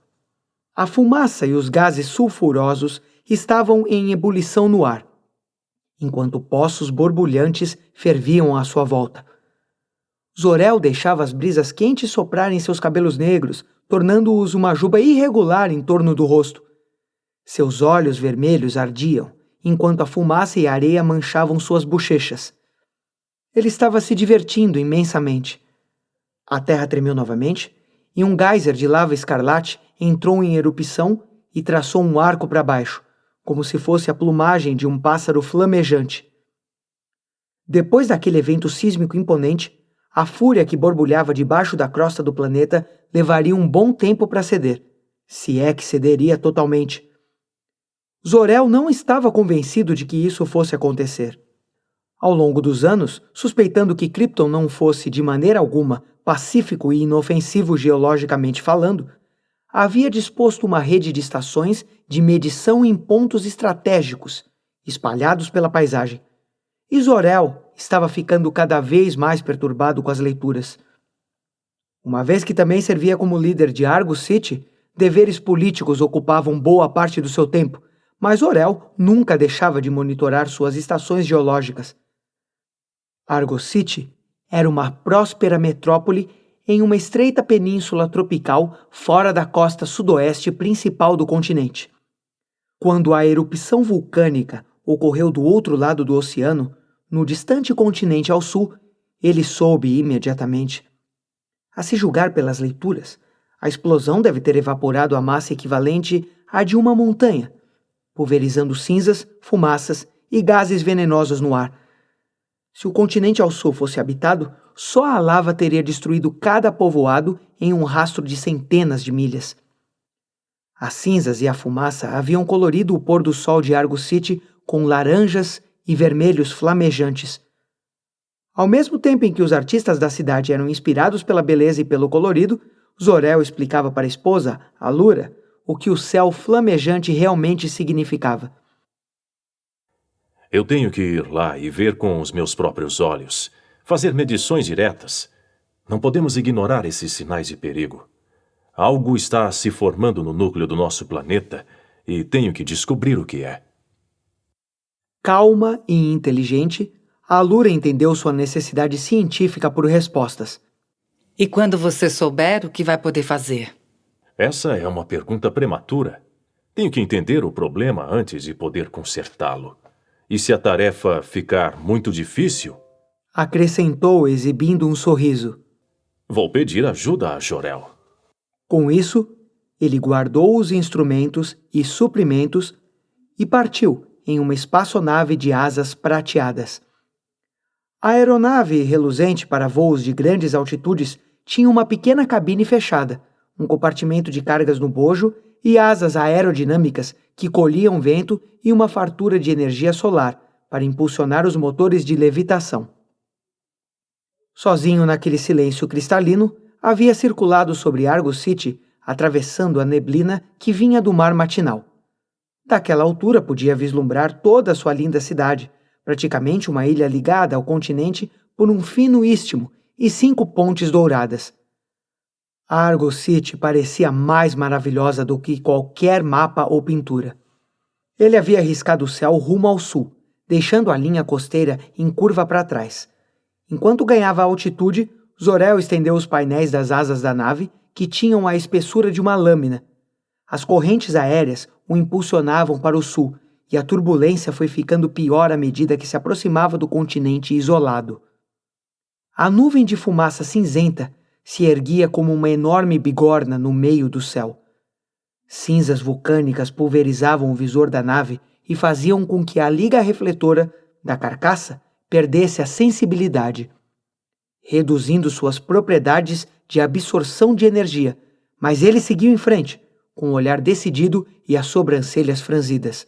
A fumaça e os gases sulfurosos estavam em ebulição no ar, enquanto poços borbulhantes ferviam à sua volta. Zor-El deixava as brisas quentes soprarem seus cabelos negros, tornando-os uma juba irregular em torno do rosto. Seus olhos vermelhos ardiam, enquanto a fumaça e a areia manchavam suas bochechas. Ele estava se divertindo imensamente. A terra tremeu novamente, e um geyser de lava escarlate entrou em erupção e traçou um arco para baixo, como se fosse a plumagem de um pássaro flamejante. Depois daquele evento sísmico imponente, a fúria que borbulhava debaixo da crosta do planeta levaria um bom tempo para ceder, se é que cederia totalmente. Zor-El não estava convencido de que isso fosse acontecer. Ao longo dos anos, suspeitando que Krypton não fosse de maneira alguma pacífico e inofensivo geologicamente falando, havia disposto uma rede de estações de medição em pontos estratégicos, espalhados pela paisagem. E Zor-El estava ficando cada vez mais perturbado com as leituras. Uma vez que também servia como líder de Argo City, deveres políticos ocupavam boa parte do seu tempo, mas Zor-El nunca deixava de monitorar suas estações geológicas. Argo City era uma próspera metrópole em uma estreita península tropical fora da costa sudoeste principal do continente. Quando a erupção vulcânica ocorreu do outro lado do oceano, no distante continente ao sul, ele soube imediatamente. A se julgar pelas leituras, a explosão deve ter evaporado a massa equivalente à de uma montanha, pulverizando cinzas, fumaças e gases venenosos no ar. Se o continente ao sul fosse habitado, só a lava teria destruído cada povoado em um rastro de centenas de milhas. As cinzas e a fumaça haviam colorido o pôr do sol de Argo City com laranjas e vermelhos flamejantes. Ao mesmo tempo em que os artistas da cidade eram inspirados pela beleza e pelo colorido, Zor-El explicava para a esposa, Alura, o que o céu flamejante realmente significava. Eu tenho que ir lá e ver com os meus próprios olhos, fazer medições diretas. Não podemos ignorar esses sinais de perigo. Algo está se formando no núcleo do nosso planeta e tenho que descobrir o que é. Calma e inteligente, Alura entendeu sua necessidade científica por respostas. E quando você souber, o que vai poder fazer? Essa é uma pergunta prematura. Tenho que entender o problema antes de poder consertá-lo. E se a tarefa ficar muito difícil, acrescentou, exibindo um sorriso, vou pedir ajuda a Jor-El. Com isso, Ele guardou os instrumentos e suprimentos e partiu em uma espaçonave de asas prateadas. A aeronave reluzente para voos de grandes altitudes tinha uma pequena cabine fechada, um compartimento de cargas no bojo e asas aerodinâmicas que colhiam vento e uma fartura de energia solar para impulsionar os motores de levitação. Sozinho naquele silêncio cristalino, havia circulado sobre Argus City, atravessando a neblina que vinha do mar matinal. Daquela altura podia vislumbrar toda a sua linda cidade, praticamente uma ilha ligada ao continente por um fino istmo e 5 pontes douradas. Argus City parecia mais maravilhosa do que qualquer mapa ou pintura. Ele havia riscado o céu rumo ao sul, deixando a linha costeira em curva para trás. Enquanto ganhava altitude, Zor-El estendeu os painéis das asas da nave, que tinham a espessura de uma lâmina. As correntes aéreas o impulsionavam para o sul, e a turbulência foi ficando pior à medida que se aproximava do continente isolado. A nuvem de fumaça cinzenta se erguia como uma enorme bigorna no meio do céu. Cinzas vulcânicas pulverizavam o visor da nave e faziam com que a liga refletora da carcaça perdesse a sensibilidade, reduzindo suas propriedades de absorção de energia, mas ele seguiu em frente, com o olhar decidido e as sobrancelhas franzidas.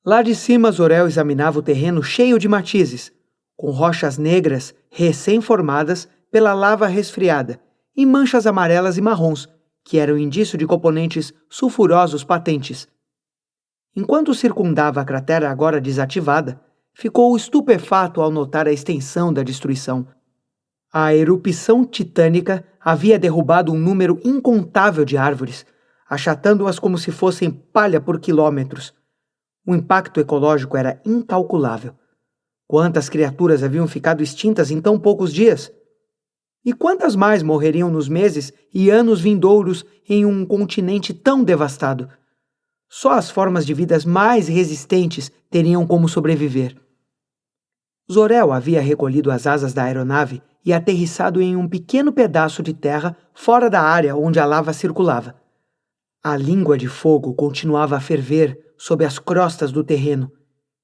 Lá de cima, Zor-El examinava o terreno cheio de matizes, com rochas negras recém-formadas pela lava resfriada e manchas amarelas e marrons, que eram indício de componentes sulfurosos patentes. Enquanto circundava a cratera agora desativada, ficou estupefato ao notar a extensão da destruição. A erupção titânica havia derrubado um número incontável de árvores, achatando-as como se fossem palha por quilômetros. O impacto ecológico era incalculável. Quantas criaturas haviam ficado extintas em tão poucos dias? E quantas mais morreriam nos meses e anos vindouros em um continente tão devastado? Só as formas de vidas mais resistentes teriam como sobreviver. Zor-El havia recolhido as asas da aeronave e aterrissado em um pequeno pedaço de terra fora da área onde a lava circulava. A língua de fogo continuava a ferver sob as crostas do terreno,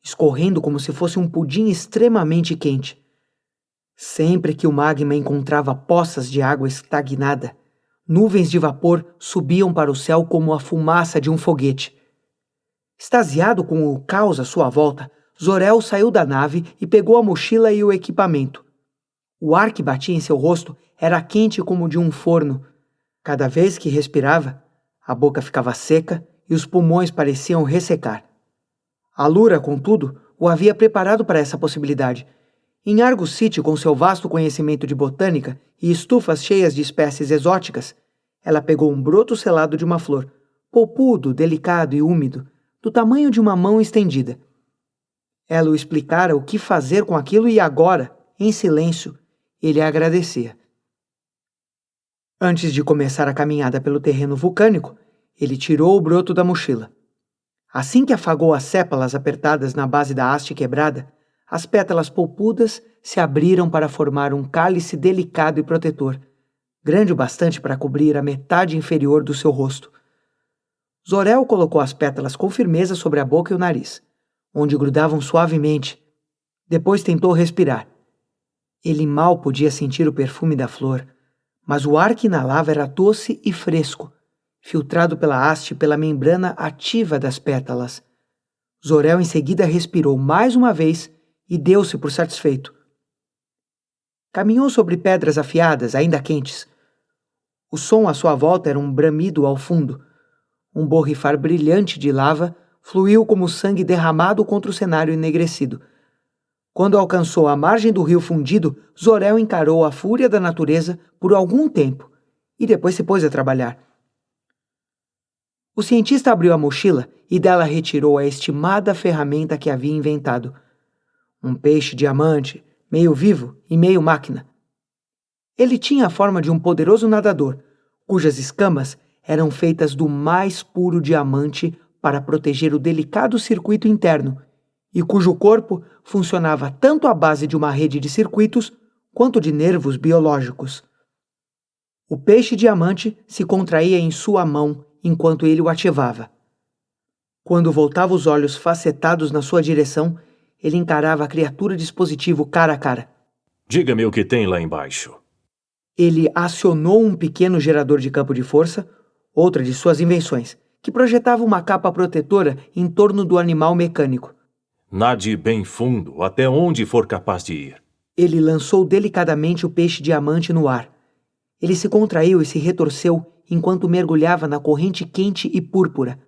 escorrendo como se fosse um pudim extremamente quente. Sempre que o magma encontrava poças de água estagnada, nuvens de vapor subiam para o céu como a fumaça de um foguete. Extasiado com o caos à sua volta, Zor-El saiu da nave e pegou a mochila e o equipamento. O ar que batia em seu rosto era quente como o de um forno. Cada vez que respirava, a boca ficava seca e os pulmões pareciam ressecar. A Lura, contudo, o havia preparado para essa possibilidade. Em Argus City, com seu vasto conhecimento de botânica e estufas cheias de espécies exóticas, ela pegou um broto selado de uma flor, polpudo, delicado e úmido, do tamanho de uma mão estendida. Ela o explicara o que fazer com aquilo e agora, em silêncio, ele a agradecia. Antes de começar a caminhada pelo terreno vulcânico, ele tirou o broto da mochila. Assim que afagou as sépalas apertadas na base da haste quebrada, as pétalas polpudas se abriram para formar um cálice delicado e protetor, grande o bastante para cobrir a metade inferior do seu rosto. Zor-El colocou as pétalas com firmeza sobre a boca e o nariz, onde grudavam suavemente. Depois tentou respirar. Ele mal podia sentir o perfume da flor, mas o ar que inalava era doce e fresco, filtrado pela haste e pela membrana ativa das pétalas. Zor-El em seguida respirou mais uma vez e deu-se por satisfeito. Caminhou sobre pedras afiadas, ainda quentes. O som à sua volta era um bramido ao fundo. Um borrifar brilhante de lava fluiu como sangue derramado contra o cenário enegrecido. Quando alcançou a margem do rio fundido, Zor-El encarou a fúria da natureza por algum tempo e depois se pôs a trabalhar. O cientista abriu a mochila e dela retirou a estimada ferramenta que havia inventado. Um peixe-diamante, meio vivo e meio máquina. Ele tinha a forma de um poderoso nadador, cujas escamas eram feitas do mais puro diamante para proteger o delicado circuito interno, e cujo corpo funcionava tanto à base de uma rede de circuitos quanto de nervos biológicos. O peixe-diamante se contraía em sua mão enquanto ele o ativava. Quando voltava os olhos facetados na sua direção, ele encarava a criatura dispositivo cara a cara. Diga-me o que tem lá embaixo. Ele acionou um pequeno gerador de campo de força, outra de suas invenções, que projetava uma capa protetora em torno do animal mecânico. Nade bem fundo, até onde for capaz de ir. Ele lançou delicadamente o peixe-diamante no ar. Ele se contraiu e se retorceu enquanto mergulhava na corrente quente e púrpura.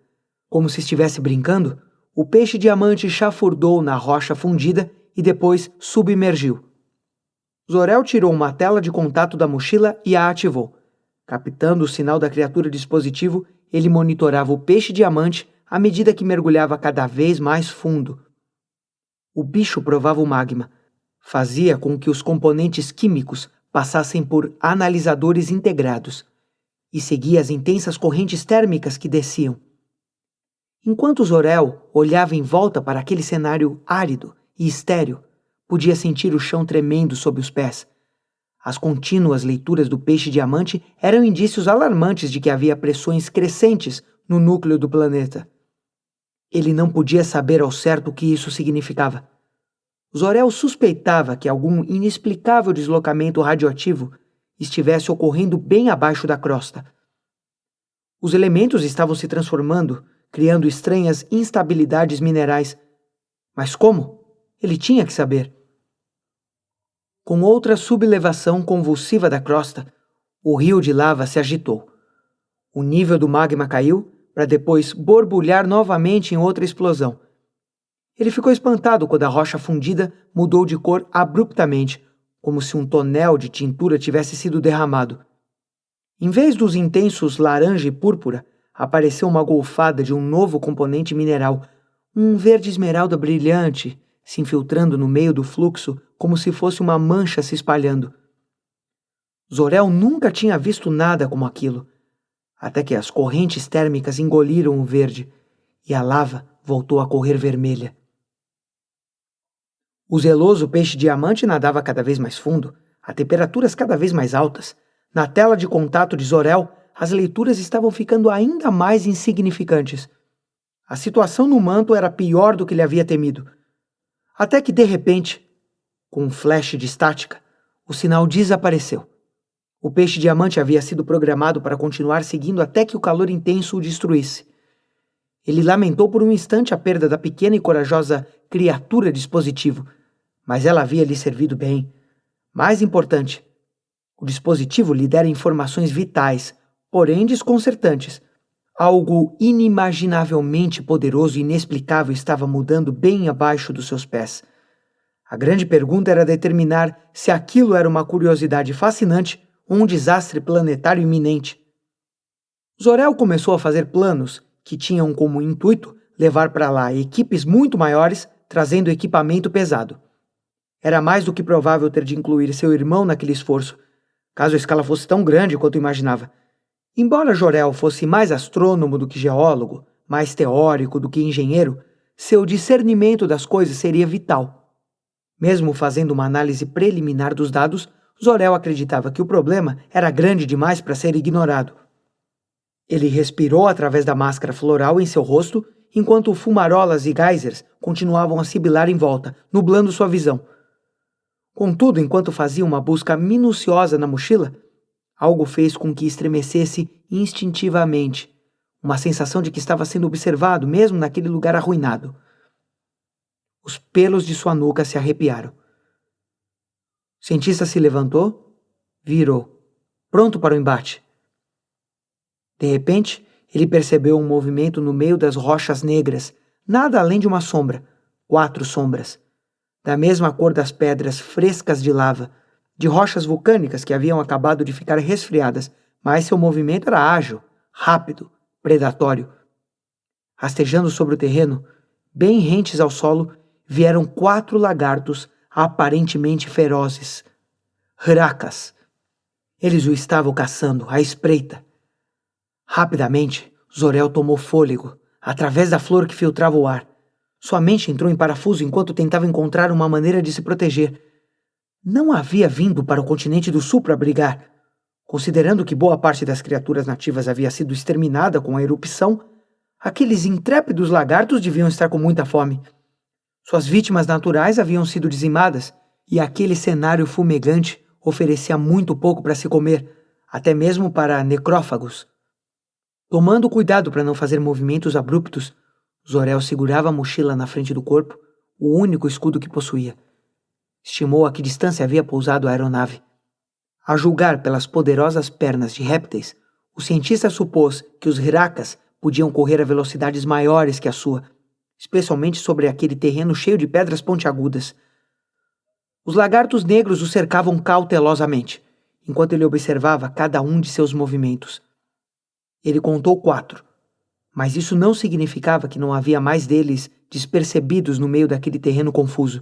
Como se estivesse brincando, o peixe-diamante chafurdou na rocha fundida e depois submergiu. Zor-El tirou uma tela de contato da mochila e a ativou. Captando o sinal da criatura dispositivo, ele monitorava o peixe-diamante à medida que mergulhava cada vez mais fundo. O bicho provava o magma. Fazia com que os componentes químicos passassem por analisadores integrados e seguia as intensas correntes térmicas que desciam. Enquanto Zor-El olhava em volta para aquele cenário árido e estéril, podia sentir o chão tremendo sob os pés. As contínuas leituras do peixe-diamante eram indícios alarmantes de que havia pressões crescentes no núcleo do planeta. Ele não podia saber ao certo o que isso significava. Zor-El suspeitava que algum inexplicável deslocamento radioativo estivesse ocorrendo bem abaixo da crosta. Os elementos estavam se transformando, criando estranhas instabilidades minerais. Mas como? Ele tinha que saber. Com outra sublevação convulsiva da crosta, o rio de lava se agitou. O nível do magma caiu, para depois borbulhar novamente em outra explosão. Ele ficou espantado quando a rocha fundida mudou de cor abruptamente, como se um tonel de tintura tivesse sido derramado. Em vez dos intensos laranja e púrpura, apareceu uma golfada de um novo componente mineral, um verde esmeralda brilhante, se infiltrando no meio do fluxo como se fosse uma mancha se espalhando. Zor-El nunca tinha visto nada como aquilo, até que as correntes térmicas engoliram o verde e a lava voltou a correr vermelha. O zeloso peixe-diamante nadava cada vez mais fundo, a temperaturas cada vez mais altas. Na tela de contato de Zor-El, as leituras estavam ficando ainda mais insignificantes. A situação no manto era pior do que ele havia temido. Até que, de repente, com um flash de estática, o sinal desapareceu. O peixe-diamante havia sido programado para continuar seguindo até que o calor intenso o destruísse. Ele lamentou por um instante a perda da pequena e corajosa criatura dispositivo, mas ela havia lhe servido bem. Mais importante, o dispositivo lhe dera informações vitais, porém desconcertantes. Algo inimaginavelmente poderoso e inexplicável estava mudando bem abaixo dos seus pés. A grande pergunta era determinar se aquilo era uma curiosidade fascinante ou um desastre planetário iminente. Zor-El começou a fazer planos que tinham como intuito levar para lá equipes muito maiores, trazendo equipamento pesado. Era mais do que provável ter de incluir seu irmão naquele esforço, caso a escala fosse tão grande quanto imaginava. Embora Zor-El fosse mais astrônomo do que geólogo, mais teórico do que engenheiro, seu discernimento das coisas seria vital. Mesmo fazendo uma análise preliminar dos dados, Zor-El acreditava que o problema era grande demais para ser ignorado. Ele respirou através da máscara floral em seu rosto, enquanto fumarolas e geysers continuavam a sibilar em volta, nublando sua visão. Contudo, enquanto fazia uma busca minuciosa na mochila, algo fez com que estremecesse instintivamente, uma sensação de que estava sendo observado mesmo naquele lugar arruinado. Os pelos de sua nuca se arrepiaram. O cientista se levantou, virou, pronto para o embate. De repente, ele percebeu um movimento no meio das rochas negras, nada além de uma sombra, 4 sombras, da mesma cor das pedras frescas de lava, de rochas vulcânicas que haviam acabado de ficar resfriadas, mas seu movimento era ágil, rápido, predatório. Rastejando sobre o terreno, bem rentes ao solo, vieram 4 lagartos aparentemente ferozes. Hracas. Eles o estavam caçando, à espreita. Rapidamente, Zor-El tomou fôlego, através da flor que filtrava o ar. Sua mente entrou em parafuso enquanto tentava encontrar uma maneira de se proteger. Não havia vindo para o continente do sul para brigar. Considerando que boa parte das criaturas nativas havia sido exterminada com a erupção, aqueles intrépidos lagartos deviam estar com muita fome. Suas vítimas naturais haviam sido dizimadas, e aquele cenário fumegante oferecia muito pouco para se comer, até mesmo para necrófagos. Tomando cuidado para não fazer movimentos abruptos, Zor-El segurava a mochila na frente do corpo, o único escudo que possuía. Estimou a que distância havia pousado a aeronave. A julgar pelas poderosas pernas de répteis, o cientista supôs que os Hrakas podiam correr a velocidades maiores que a sua, especialmente sobre aquele terreno cheio de pedras pontiagudas. Os lagartos negros o cercavam cautelosamente, enquanto ele observava cada um de seus movimentos. Ele contou 4, mas isso não significava que não havia mais deles despercebidos no meio daquele terreno confuso.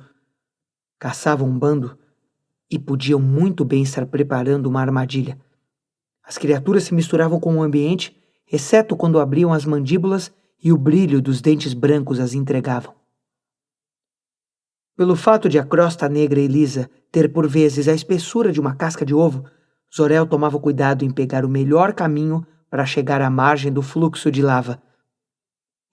Caçavam um bando e podiam muito bem estar preparando uma armadilha. As criaturas se misturavam com o ambiente, exceto quando abriam as mandíbulas e o brilho dos dentes brancos as entregavam. Pelo fato de a crosta negra e lisa ter por vezes a espessura de uma casca de ovo, Zor-El tomava cuidado em pegar o melhor caminho para chegar à margem do fluxo de lava.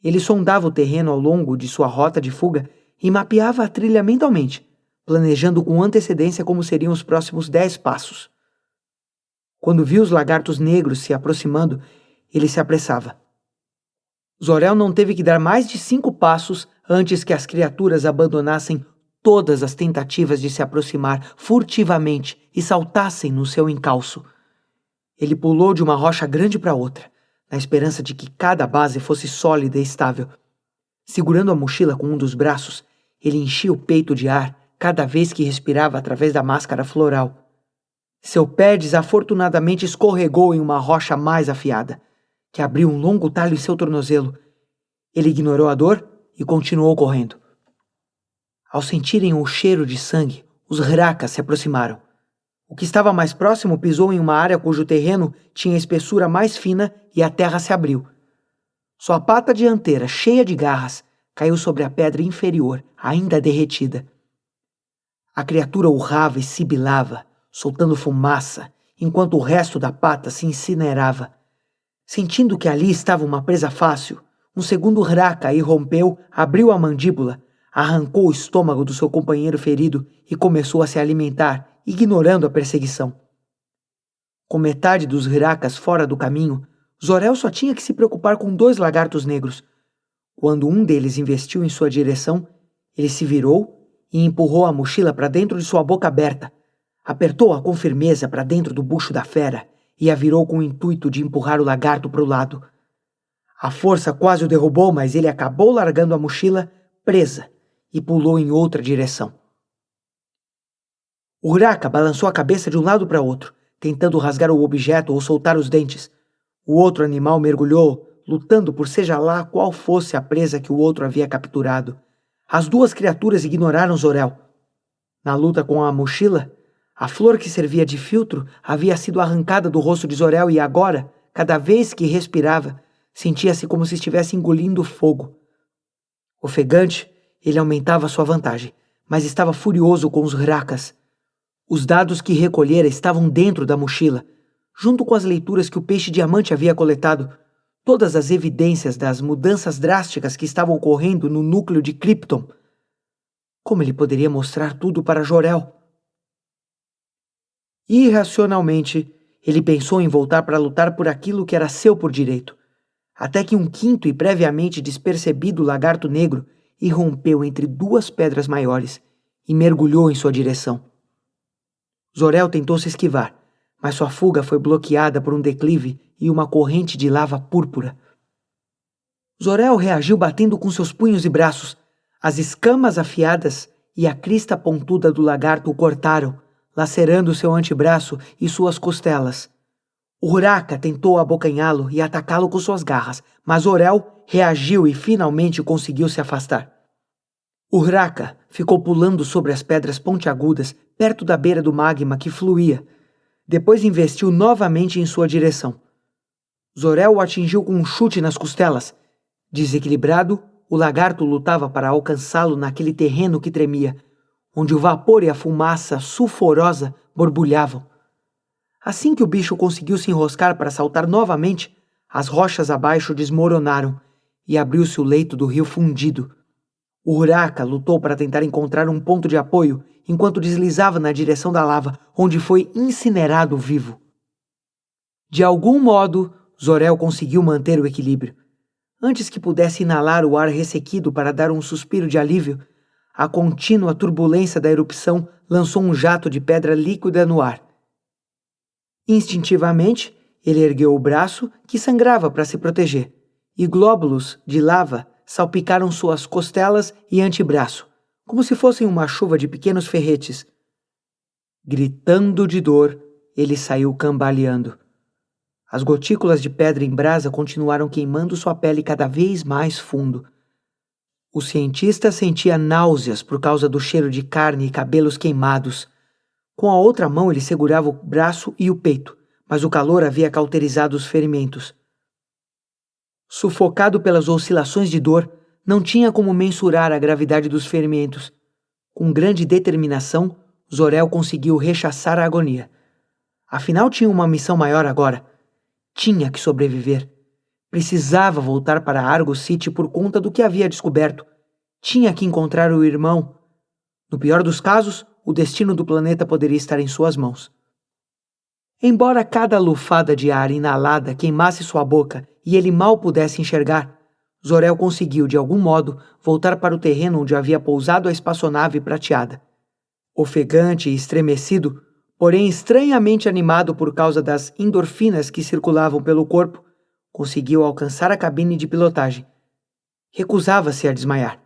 Ele sondava o terreno ao longo de sua rota de fuga e mapeava a trilha mentalmente, planejando com antecedência como seriam os próximos 10 passos. Quando viu os lagartos negros se aproximando, ele se apressava. Zor-El não teve que dar mais de 5 passos antes que as criaturas abandonassem todas as tentativas de se aproximar furtivamente e saltassem no seu encalço. Ele pulou de uma rocha grande para outra, na esperança de que cada base fosse sólida e estável. Segurando a mochila com um dos braços, ele enchia o peito de ar cada vez que respirava através da máscara floral. Seu pé desafortunadamente escorregou em uma rocha mais afiada, que abriu um longo talho em seu tornozelo. Ele ignorou a dor e continuou correndo. Ao sentirem o cheiro de sangue, os Hrakas se aproximaram. O que estava mais próximo pisou em uma área cujo terreno tinha espessura mais fina e a terra se abriu. Sua pata dianteira, cheia de garras, caiu sobre a pedra inferior, ainda derretida. A criatura urrava e sibilava, soltando fumaça, enquanto o resto da pata se incinerava. Sentindo que ali estava uma presa fácil, um segundo Hraka irrompeu, abriu a mandíbula, arrancou o estômago do seu companheiro ferido e começou a se alimentar, ignorando a perseguição. Com metade dos Hrakas fora do caminho, Zor-El só tinha que se preocupar com 2 lagartos negros. Quando um deles investiu em sua direção, ele se virou e empurrou a mochila para dentro de sua boca aberta, apertou-a com firmeza para dentro do bucho da fera e a virou com o intuito de empurrar o lagarto para o lado. A força quase o derrubou, mas ele acabou largando a mochila presa e pulou em outra direção. O Hraka balançou a cabeça de um lado para outro, tentando rasgar o objeto ou soltar os dentes. O outro animal mergulhou, lutando por seja lá qual fosse a presa que o outro havia capturado. As 2 criaturas ignoraram Zor-El. Na luta com a mochila, a flor que servia de filtro havia sido arrancada do rosto de Zor-El e agora, cada vez que respirava, sentia-se como se estivesse engolindo fogo. Ofegante, ele aumentava sua vantagem, mas estava furioso com os Hrakas. Os dados que recolhera estavam dentro da mochila, junto com as leituras que o peixe-diamante havia coletado, todas as evidências das mudanças drásticas que estavam ocorrendo no núcleo de Krypton. Como ele poderia mostrar tudo para Jor-El? Irracionalmente, ele pensou em voltar para lutar por aquilo que era seu por direito, até que um quinto e previamente despercebido lagarto negro irrompeu entre 2 pedras maiores e mergulhou em sua direção. Zor-El tentou se esquivar, mas sua fuga foi bloqueada por um declive e uma corrente de lava púrpura. Zor-El reagiu batendo com seus punhos e braços. As escamas afiadas e a crista pontuda do lagarto o cortaram, lacerando seu antebraço e suas costelas. O Hraka tentou abocanhá-lo e atacá-lo com suas garras, mas Zor-El reagiu e finalmente conseguiu se afastar. O Hraka ficou pulando sobre as pedras pontiagudas perto da beira do magma que fluía. Depois investiu novamente em sua direção. Zor-El o atingiu com um chute nas costelas. Desequilibrado, o lagarto lutava para alcançá-lo naquele terreno que tremia, onde o vapor e a fumaça sulfurosa borbulhavam. Assim que o bicho conseguiu se enroscar para saltar novamente, as rochas abaixo desmoronaram e abriu-se o leito do rio fundido. O Uraka lutou para tentar encontrar um ponto de apoio enquanto deslizava na direção da lava, onde foi incinerado vivo. De algum modo, Zor-El conseguiu manter o equilíbrio. Antes que pudesse inalar o ar ressequido para dar um suspiro de alívio, a contínua turbulência da erupção lançou um jato de pedra líquida no ar. Instintivamente, ele ergueu o braço, que sangrava para se proteger, e glóbulos de lava salpicaram suas costelas e antebraço, como se fossem uma chuva de pequenos ferretes. Gritando de dor, ele saiu cambaleando. As gotículas de pedra em brasa continuaram queimando sua pele cada vez mais fundo. O cientista sentia náuseas por causa do cheiro de carne e cabelos queimados. Com a outra mão ele segurava o braço e o peito, mas o calor havia cauterizado os ferimentos. Sufocado pelas oscilações de dor, não tinha como mensurar a gravidade dos ferimentos. Com grande determinação, Zor-El conseguiu rechaçar a agonia. Afinal, tinha uma missão maior agora. Tinha que sobreviver. Precisava voltar para Argo City por conta do que havia descoberto. Tinha que encontrar o irmão. No pior dos casos, o destino do planeta poderia estar em suas mãos. Embora cada lufada de ar inalada queimasse sua boca e ele mal pudesse enxergar, Zor-El conseguiu, de algum modo, voltar para o terreno onde havia pousado a espaçonave prateada. Ofegante e estremecido, porém estranhamente animado por causa das endorfinas que circulavam pelo corpo, conseguiu alcançar a cabine de pilotagem. Recusava-se a desmaiar.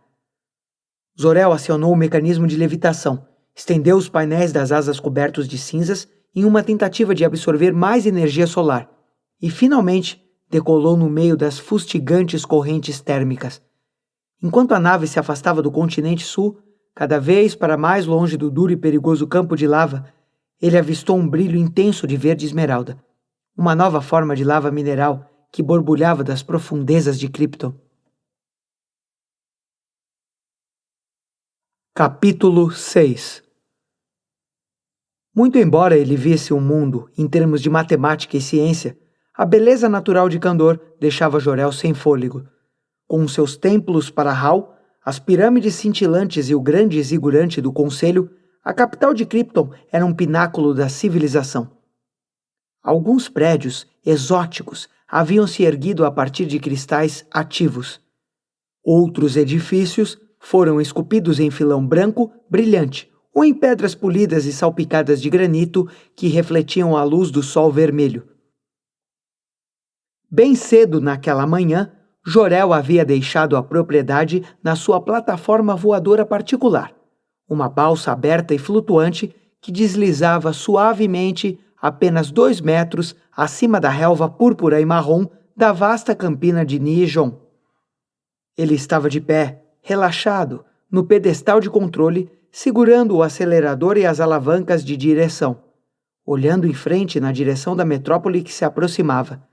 Zor-El acionou o mecanismo de levitação, estendeu os painéis das asas cobertos de cinzas em uma tentativa de absorver mais energia solar e, finalmente, decolou no meio das fustigantes correntes térmicas. Enquanto a nave se afastava do continente sul, cada vez para mais longe do duro e perigoso campo de lava, ele avistou um brilho intenso de verde esmeralda, uma nova forma de lava mineral que borbulhava das profundezas de Krypton. Capítulo 6. Muito embora ele visse o mundo em termos de matemática e ciência, a beleza natural de Kandor deixava Jor-El sem fôlego. Com seus templos para Hal, as pirâmides cintilantes e o grande zigurante do Conselho, a capital de Krypton era um pináculo da civilização. Alguns prédios exóticos haviam se erguido a partir de cristais ativos. Outros edifícios foram esculpidos em filão branco brilhante ou em pedras polidas e salpicadas de granito que refletiam a luz do sol vermelho. Bem cedo naquela manhã, Jor-El havia deixado a propriedade na sua plataforma voadora particular, uma balsa aberta e flutuante que deslizava suavemente apenas 2 metros acima da relva púrpura e marrom da vasta campina de Nijon. Ele estava de pé, relaxado, no pedestal de controle, segurando o acelerador e as alavancas de direção, olhando em frente na direção da metrópole que se aproximava.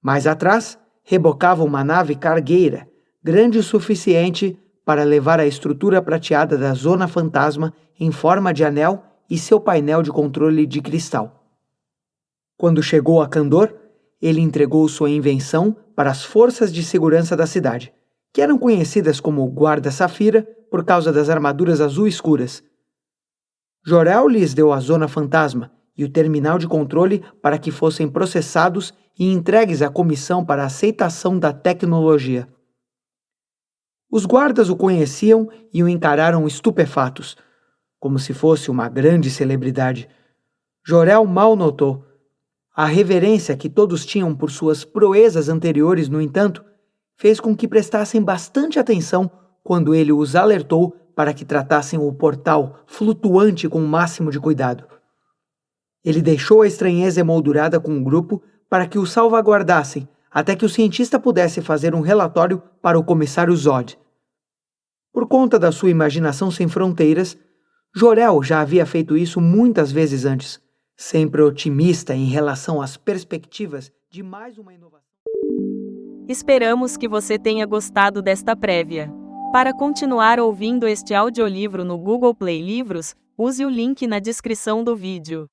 Mais atrás, rebocava uma nave cargueira, grande o suficiente para levar a estrutura prateada da Zona Fantasma em forma de anel e seu painel de controle de cristal. Quando chegou a Kandor, ele entregou sua invenção para as forças de segurança da cidade, que eram conhecidas como Guarda Safira por causa das armaduras azul escuras. Jor-El lhes deu a Zona Fantasma e o terminal de controle para que fossem processados e entregues à comissão para aceitação da tecnologia. Os guardas o conheciam e o encararam estupefatos, como se fosse uma grande celebridade. Jor-El mal notou. A reverência que todos tinham por suas proezas anteriores, no entanto, fez com que prestassem bastante atenção quando ele os alertou para que tratassem o portal flutuante com o máximo de cuidado. Ele deixou a estranheza emoldurada com o grupo para que o salvaguardassem até que o cientista pudesse fazer um relatório para o comissário Zod. Por conta da sua imaginação sem fronteiras, Jor-El já havia feito isso muitas vezes antes, sempre otimista em relação às perspectivas de mais uma inovação. Esperamos que você tenha gostado desta prévia. Para continuar ouvindo este audiolivro no Google Play Livros, use o link na descrição do vídeo.